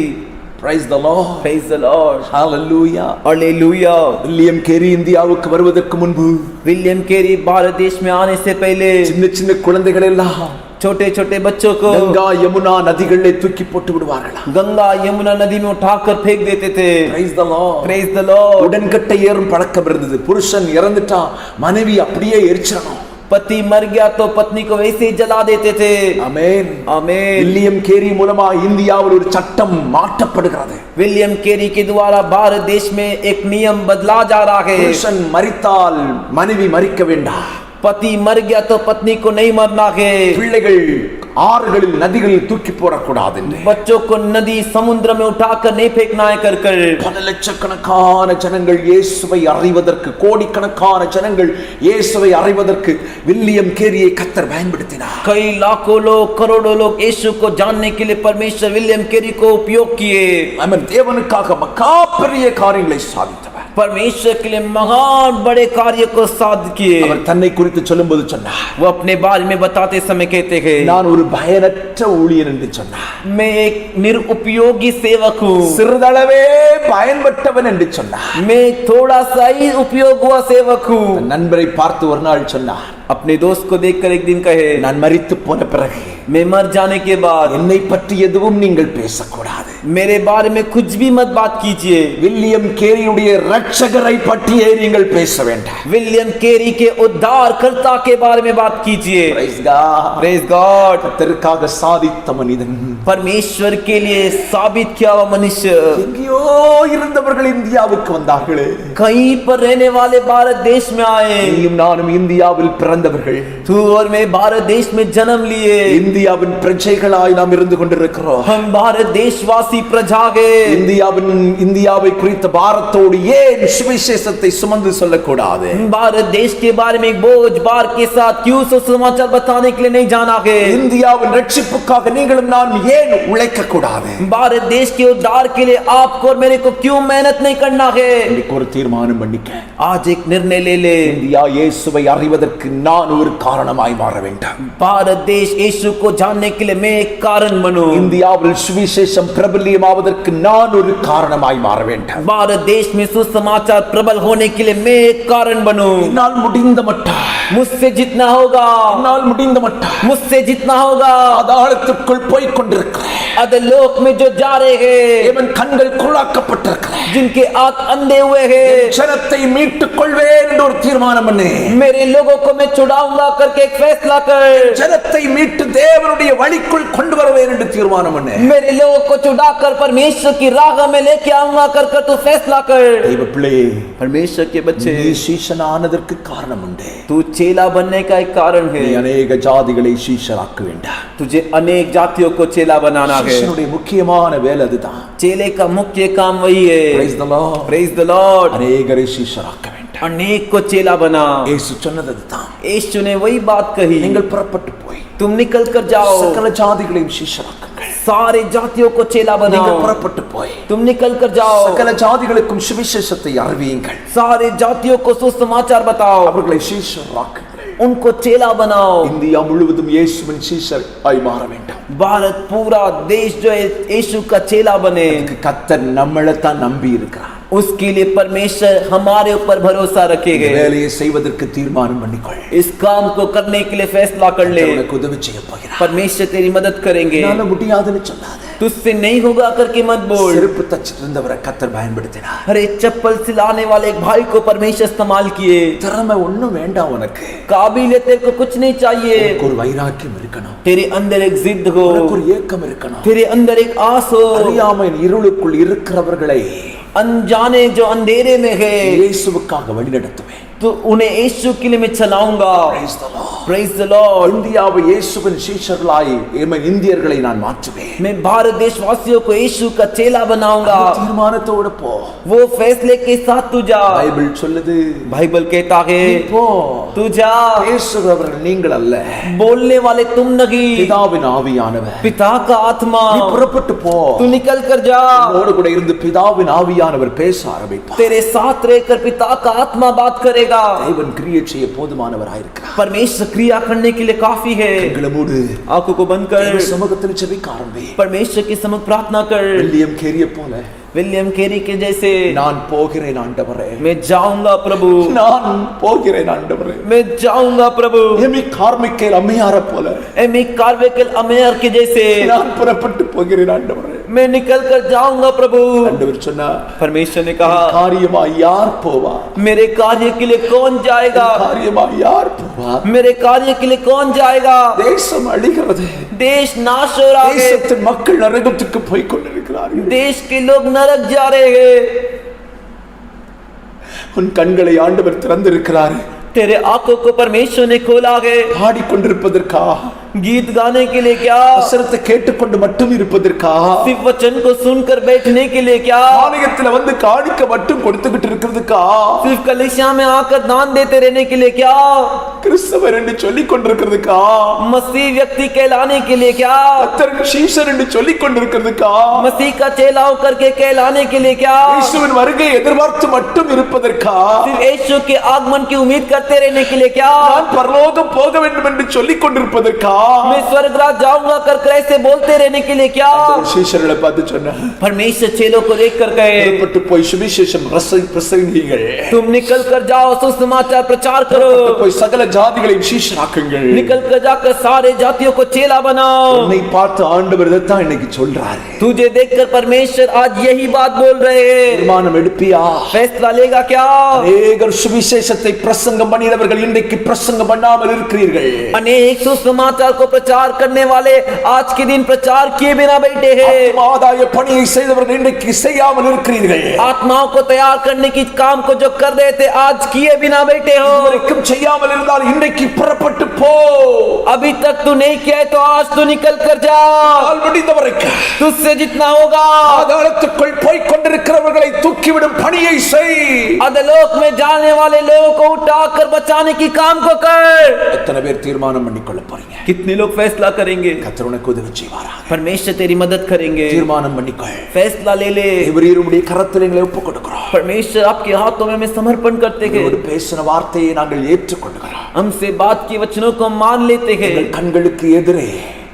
Praise the Lord. Praise the Lord. Hallelujah. Hallelujah. William Carey இந்தியாவுக்கு வருவதற்கு முன்பு विलियम केरी भारत देश में आने से पहले சின்ன சின்ன குழந்தைகள் எல்லாம் छोटे छोटे बच्चों को கங்கா யமுனா நதிகளிலே தூக்கி போட்டு விடுவார்கள். गंगा यमुना नदी में उठाकर फेंक देते थे। Praise the Lord. Praise the Lord. உடன்கட்டை ஏறும் பழக்கம் இருந்தது. புருஷன் இறந்துட்டா மனைவி அப்படியே எரிச்சிடணும். पति मर गया तो पत्नी को वैसे ही जला देते थे। ஆமென். आमीन। வில்லியம் கேரி மூலமா இந்தியாவில் ஒரு சட்டம் மாற்றப்படுகிறது. विलियम केरी के द्वारा भारत देश में एक नियम बदला जा रहा है। புருஷன் மரித்தால் மனைவி மரிக்க வேண்டாம். पति मर गया तो पत्नी को नहीं मरना है। பிள்ளைகள் ஆறுகளில் நதிகளில் தூக்கி போடக்கூடாது. बच्चों को नदी समुद्र में उठाकर नहीं फेंकना है कर कर। பல லட்சக்கணக்கான ஜனங்கள் இயேசுவை அறிவதற்கு, கோடிக்கணக்கான ஜனங்கள் இயேசுவை அறிவதற்கு வில்லியம் கேரியை கர்த்தர் பயன்படுத்தினார். कई लाखों लोग, करोड़ों लोग यीशु को जानने के लिए परमेश्वर विलियम केरी को उपयोग किए। அவன் தேவனுக்காக மகா பெரிய காரியங்களை சாதித்தவர். परमेश्वर के लिए महान बड़े कार्य को साध किए। அவர் தன்னை குறித்து சொல்லும்போது சொன்னார், वो अपने बारे में बताते समय कहते हैं, நான் ஒரு பயனற்ற ஊழியர் என்று சொன்னார். मैं एक निरुपयोगी सेवक हूँ। சிறிதளவே பயன்பட்டவன் என்று சொன்னார். मैं थोड़ा सा ही उपयोग हुआ सेवक हूँ। நண்பரை பார்த்து ஒரு நாள் சொன்னார், अपने दोस्त को देखकर एक दिन कहे, நான் மரித்து போன பிறகு मैं मर जाने के बाद என்னை பற்றி எதுவும் நீங்கள் பேசக்கூடாது. मेरे बारे में कुछ भी मत बात कीजिए। வில்லியம் கேரியுடைய இரட்சகரை பற்றியே நீங்கள் பேச வேண்டாம். विलियम केरी के उद्धारकर्ता के बारे में बात कीजिए। Praise God. Praise God. கர்த்தருக்காக சாதித்த மனிதன், परमेश्वर के लिए साबित किया हुआ मनुष्य। எங்கேயோ இருந்தவர்கள் இந்தியாவுக்கு வந்தார்களே. कहीं पर रहने वाले भारत देश में आए। நீயும் நானும் இந்தியாவில் பிறந்தவர்கள். तू और मैं भारत देश में जन्म लिए। இந்தியாவின் பிரஜைகளாய் நாம் இருந்து கொண்டிருக்கிறோம். हम भारत देशवासी प्रजा है. இந்தியாவை குறித்த பாரத்தோடு ஏன் சுவிசேஷத்தை சுமந்து சொல்லக்கூடாது? भारत देश के बारे में एक बोझ बार के साथ क्यों सुसमाचार बताने के लिए नहीं जाना है? இந்தியாவின் ரட்சிப்புக்காக நீங்களும் நான் ஏன் உழைக்க கூடாது? भारत देश के उद्धार के लिए आपको और मेरे को क्यों मेहनत नहीं करना है? இன்னைக்கு ஒரு தீர்மானம் பண்ணிக்க. आज एक निर्णय ले ले. இந்தியா இயேசுவை அறிவதற்கு நான் ஒரு காரணமாய் மாற வேண்டும். भारत देश यीशु को जानने के लिए मैं एक कारण बनूं. இந்தியாவில் சுவிசேஷம் பிரபல்யமாவதற்கு நான் ஒரு காரணமாய் மாற வேண்டும். भारत देश में सुसमाचार प्रबल होने के लिए मैं एक कारण बनूं. என்னால் முடிந்த மட்டா, मुझसे जितना होगा, என்னால் முடிந்த மட்டா मुझसे जितना होगा. அதாளத்துக்குள் போய் கொண்டிருக்கிறேன். अधोलोक में जो जा रहे हैं, எவன் கண்கள் குருடாக்கப்பட்டிருக்கிறேன், जिनके आंख अंधे हुए हैं, ஜனத்தை மீட்டுக் கொள்வேன் என்று ஒரு தீர்மானம் பண்ணு. मेरे लोगों को मैं छुड़ाऊंगा करके एक फैसला कर. ஜனத்தை மீட்டு தேவனுடைய வழிக்குள் கொண்டு வருவேன் என்று தீர்மானம் பண்ணு. मेरे लोगों को छुड़ाकर परमेश्वर की राह में लेके आऊंगा कर तू फैसला कर. தெய்வ பிள்ளையே, परमेश्वर के बच्चे, நீ சீஷனானதற்கு காரணம் உண்டு. तू चेला बनने का एक कारण நீ है. அநேக ஜாதிகளை சீஷராக்க வேண்டாம். तुझे अनेक जातियों को चेला बनाना है. சீஷனுடைய முக்கியமான வேலை அதுதான். चेले का मुख्य काम वही है. Praise the Lord. Praise the Lord. அநேகரை சீஷராக்க வேண்டாம். अनेक को चेला बना. இயேசு சொன்னது அதுதான். यीशु ने वही बात कही. நீங்கள் புறப்பட்டு போய் तुम निकल कर जाओ, சகல ஜாதிகளையும் சீஷராக்குங்கள். सारे जातियों को चेला நீங்கள் बनाओ. புறப்பட்டு போய் तुम निकल कर जाओ, சகல ஜாதிகளுக்கும் சுவிசேஷத்தை அறிவியுங்கள். सारे जातियों को सुसमाचार बताओ, அவர்களை சீஷராக்குங்கள். उनको चेला बनाओ. இந்தியா முழுவதும் இயேசுவின் சீஷராய் மாற வேண்டும். भारत पूरा देश जो है यीशु का चेला बने. கர்த்தர் நம்மளை தான் நம்பி இருக்கிறார். उसके लिए परमेश्वर हमारे ऊपर भरोसा रखेगा. வேலையை செய்வதற்கு தீர்மானம் பண்ணிக்கொள். इस काम को करने के लिए फैसला कर ले. உனக்கு உதவி செய்ய போகிறார். परमेश्वर तेरी मदद करेंगे. என்னால முடியாதுன்னு சொல்லாத. तुझसे नहीं होगा करके मत बोल. செருப்பு தச்சிட்டு இருந்தவரை கர்த்தர் பயன்படுத்தினார். अरे चप्पल सिलाने वाले एक भाई को परमेश्वर इस्तेमाल किए. திறமை ஒண்ணும் வேண்டாம் உனக்கு. काबिलियत तेरे को कुछ नहीं चाहिए. உனக்கு ஒரு வைராக்கியம் இருக்கணும். तेरे अंदर एक जिद हो, உனக்கு ஒரு ஏக்கம் இருக்கணும். तेरे अंदर एक आस हो. அறியாமையின் இருளுக்குள் இருக்கிறவர்களை अनजाने जो अंधेरे में है, இயேசுவுக்காக வழிநடத்துவேன். तो उन्हें यीशु के लिए मैं चलाऊंगा. Praise the Lord. Praise the Lord. இந்தியாவை இயேசுவின் சீஷர்களாய் இந்தியர்களை நான் மாற்றுவேன். मैं भारत देशवासियों को यीशु का चेला बनाऊंगा. தீர்மானத்தோட போ. वो फैसले के साथ तू जा. பைபிள் சொல்லுது, बाइबल कहता है போ. तू जा. பேசுகிறவர்கள் நீங்கள் அல்ல, बोलने वाले तुम नहीं, பிதாவின் ஆவியானவர். पिता का आत्मा. நீ புறப்பட்டு போ. तू निकल कर जा. உன்னோடு கூட இருந்து பிதாவின் ஆவியானவர் பேச ஆரம்பிப்பார். तेरे साथ रहकर पिता का आत्मा बात करेगा. தேவன் கிரியை செய்ய போதுமானவராயிருக்கிறார். परमेश्वर क्रिया करने के लिए काफी है. கண்களை மூடு. आंखों को बंद कर தேவ சமூகத்தில் ஜெபிக்க ஆரம்பி. परमेश्वर के सम्मुख प्रार्थना कर. வில்லியம் கேரிய போல विलियम कैरी के जैसे நான் போகிறேன் ஆண்டவரே, मैं जाऊंगा प्रभु, நான் போகிறேன் ஆண்டவரே. मैं जाऊंगा प्रभु. எமி கார்மிக்கேல் அம்மையார போல एमी कार्वेकल अमेयर के जैसे நான் புறப்பட்டு போகிறேன் ஆண்டவரே. मैं निकल कर जाऊंगा प्रभु. ஆண்டவர் சொன்னார், परमेश्वर ने कहा காரியமாய் யார் போவா? मेरे कार्य के लिए कौन जाएगा? காரியமாய் யார் போவா? मेरे कार्य के लिए कौन जाएगा? தேசம் அழிகிறது. देश नाश हो रहा है. தேசத்தின் மக்கள் நரகத்துக்கு போய் கொண்டிருக்கிறார்கள். देश के लोग नरक जा रहे हैं. உன் கண்களை ஆண்டவர் திறந்திருக்கிறார். तेरे आंखों को परमेश्वर ने खोला है. பாடிக்கொண்டிருப்பதற்கா? गीत गाने के लिए क्या? வசனத்தை கேட்டுக்கொண்டு மட்டும் இருப்பதற்கா? सिर्फ वचन को सुनकर बैठने के लिए क्या? ஆலயத்துல வந்து காணிக்க மட்டும் கொடுத்துக்கிட்டு இருக்கிறதுக்கா? सिर्फ कलीसिया में आकर दान देते रहने के लिए क्या? கிறிஸ்தவர் என்று சொல்லிக் கொண்டிருக்கிறதுக்கா? मसीह व्यक्ति कहलाने के लिए क्या? கர்த்தரின் சீஷர் என்று சொல்லிக் கொண்டிருக்கிறதுக்கா? मसीह का चेला होकर के कहलाने के लिए क्या? இயேசுவின் வருகை எதிர்பார்த்து மட்டும் இருப்பதற்கா? सिर्फ यीशु के आगमन की उम्मीद करते रहने के लिए क्या? நான் பரலோகம் போக வேண்டும் என்று சொல்லிக் கொண்டிருப்பதற்கா? मैं स्वर्गराज जाऊंगा कर ऐसे बोलते रहने के लिए क्या? சீஷர்களை பார்த்து சொன்னார், परमेश्वर चेलों को देख कर कहे, புறப்பட்டு போய் சுவிசேஷம் பிரசங்கியுங்கள். तुम निकल कर जाओ, सुसमाचार प्रचार करो. போய் சகல ஜாதிகளையும் சீஷராக்குங்கள். निकल कर जाकर सारे जातियों को चेला बनाओ. உன்னை பார்த்து ஆண்டவர் இதைத்தான் இன்னைக்கு சொல்றாரு. तुझे देखकर परमेश्वर आज यही बात बोल रहे हैं. தீர்மானம் எடுப்பியா? फैसला लेगा क्या? அநேகர் சுவிசேஷத்தை பிரசங்கம் பண்ணினவர்கள் இன்றைக்கு பிரசங்கம் பண்ணாமல் இருக்கிறீர்கள். अनेक सुसमाचार को प्रचार करने वाले आज के दिन प्रचार किए बिना बैठे हैं. ஆதாய பணியை செய்தவர்கள் இன்றைக்கு செய்யாமல் இருக்கிறீர்கள். आत्माओं को तैयार करने की काम को जो कर रहे थे आज किए बिना बैठे हो. வரைக்கும் செய்யாமல் இருந்தால் இன்றைக்கு புறப்பட்டு போ. अभी तक तू नहीं किया है तो आज तू निकल कर जा। நாள் முடிந்த வரைக்கும் तुझसे जितना होगा பாதாளத்துக்குள் போய் கொண்டிருக்கிறவர்களை தூக்கிவிடும் பணியை செய். अधोलोक में जाने वाले लोगों को उठाकर बचाने की काम को कर। எத்தனை பேர் தீர்மானம் பண்ணிக்கொள்ள போறீங்க? कितने लोग फैसला करेंगे? கர்த்தர் உனக்கு உதவி செய்வாராக. परमेश्वर तेरी मदद करेंगे। தீர்மானம் பண்ணிக்கொள். फैसला ले ले। எபிரேயருடைய கரத்தில் எங்களை ஒப்புக் கொடுக்கிறோம். परमेश्वर आपके हाथों में हमें समर्पण करते हैं। உங்களோடு பேசின வார்த்தையை நாங்கள் ஏற்றுக்கொள்கிறோம். हमसे बात की वचनों को मान लेते हैं। எங்கள் கண்களுக்கு எதிரே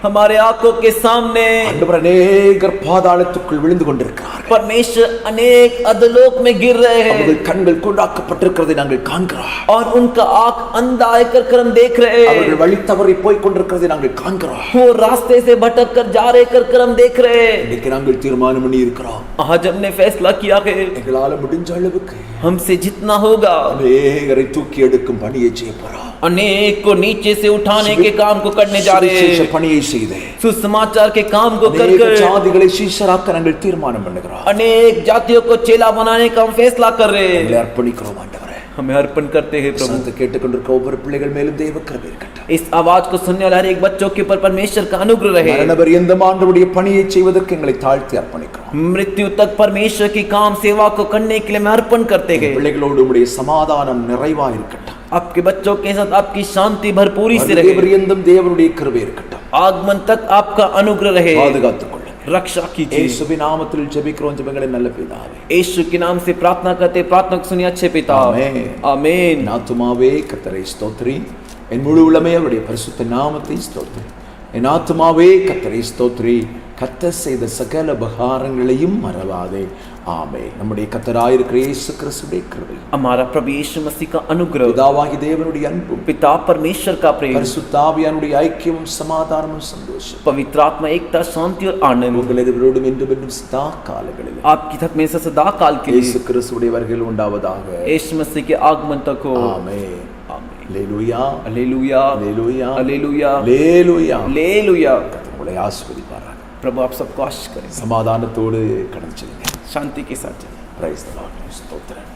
हमारे आंखों के सामने ஆண்டவர் அநேகர் பாதாளத்துக்குள் விழுந்து கொண்டிருக்கிறார்கள். परमेश्वर अनेक अधोलोक में गिर रहे हैं அவர்கள் கண்கள் குருடாக்கப்பட்டிருக்கிறதை நாங்கள் காண்கிறோம். और उनका आंख अंधा कर हम देख रहे हैं। அவர்கள் வழி தவறி போய் கொண்டிருக்கிறதை நாங்கள் காண்கிறோம். वो रास्ते से भटक कर जा रहे कर हम देख रहे हैं। இன்னைக்கு நாங்கள் தீர்மானம் பண்ணி இருக்கிறோம். आज हमने फैसला किया है எங்களால முடிஞ்ச அளவுக்கு हमसे जितना होगा அநேகரை தூக்கி எடுக்கும் பணியை செய்ய போறோம். अनेक को नीचे से उठाने के काम को करने जा रहे சுவிசேஷ हैं। பணியை செய்து सुसमाचार के काम को कर அநேக कर ஜாதிகளை சீஷராக்க நாங்கள் தீர்மானம் பண்ணுகிறோம். अनेक जातियों को चेला बनाने का हम फैसला कर रहे हैं। எங்களை அர்ப்பணிக்கிறோம் ஆண்டவரே. हमें अर्पण करते हैं प्रभु। சத்தத்தை கேட்டுக்கொண்டிருக்க ஒவ்வொரு பிள்ளைகள் மேலும் தேவ கிருபை இருக்கட்டும். इस आवाज को सुनने वाले हर एक बच्चों के ऊपर परमेश्वर का अनुग्रह रहे। மரணபரியந்தம் ஆண்டவருடைய பணியை செய்வதற்கு எங்களை தாழ்த்தி அர்ப்பணிக்கிறோம். मृत्यु तक परमेश्वर की काम सेवा को करने के लिए हम अर्पण करते हैं। பிள்ளைகளோடு உம்முடைய சமாதானம் நிறைவா இருக்கட்டும். आपके बच्चों के साथ आपकी शांति भरपूरी से रहे। மரணபரியந்தம் தேவனுடைய கிருபை இருக்கட்டும். आगमन तक आपका अनुग्रह रहे। பாதுகாத்துக் கொள்ளுங்க. रक्षा कीजिए। இயேசுவின் நாமத்தில் ஜெபிக்கிறோம் ஜெபங்களை நல்ல பிதாவே. यीशु के नाम से प्रार्थना करते, प्रार्थना को सुनिए अच्छे पिता। ஆமென். आमीन। என் ஆத்துமாவே கர்த்தரை ஸ்தோத்திரி, என் முழு உள்ளமே அவருடைய பரிசுத்த நாமத்தை ஸ்தோத்திரி. என் ஆத்துமாவே கர்த்தரை ஸ்தோத்திரி, கர்த்தர் செய்த சகல உபகாரங்களையும் மறவாதே. ஆமென். நம்முடைய கர்த்தராயிருக்கிற இயேசு கிறிஸ்துவின் கிருபை, हमारा प्रभु यीशु मसीह का अनुग्रह, பிதாவாகிய தேவனுடைய அன்பும் पिता परमेश्वर का प्रेम, பரிசுத்த ஆவியானுடைய ஐக்கியமும் சமாதானமும் சந்தோஷம் पवित्र आत्मा एकता, शांति और आनंद உங்கள் எதிரோடும் என்றும் என்றும் சதா காலங்களில் आपकी तक में से सदा काल के இயேசு लिए கிறிஸ்துவுடைய வருகையில் உண்டாவதாக. यीशु मसीह के आगमन तक हो। ஆமென். आमीन। அல்லேலூயா, हालेलुया, அல்லேலூயா, हालेलुया, அல்லேலூயா. हालेलुया। உங்களை ஆசீர்வதிப்பாராக. प्रभु आप सबको आशीष करें, சமாதானத்தோடு கடந்து செல்லுங்க. शांति के साथ चलें। Praise the Lord. ஸ்தோத்திரம்.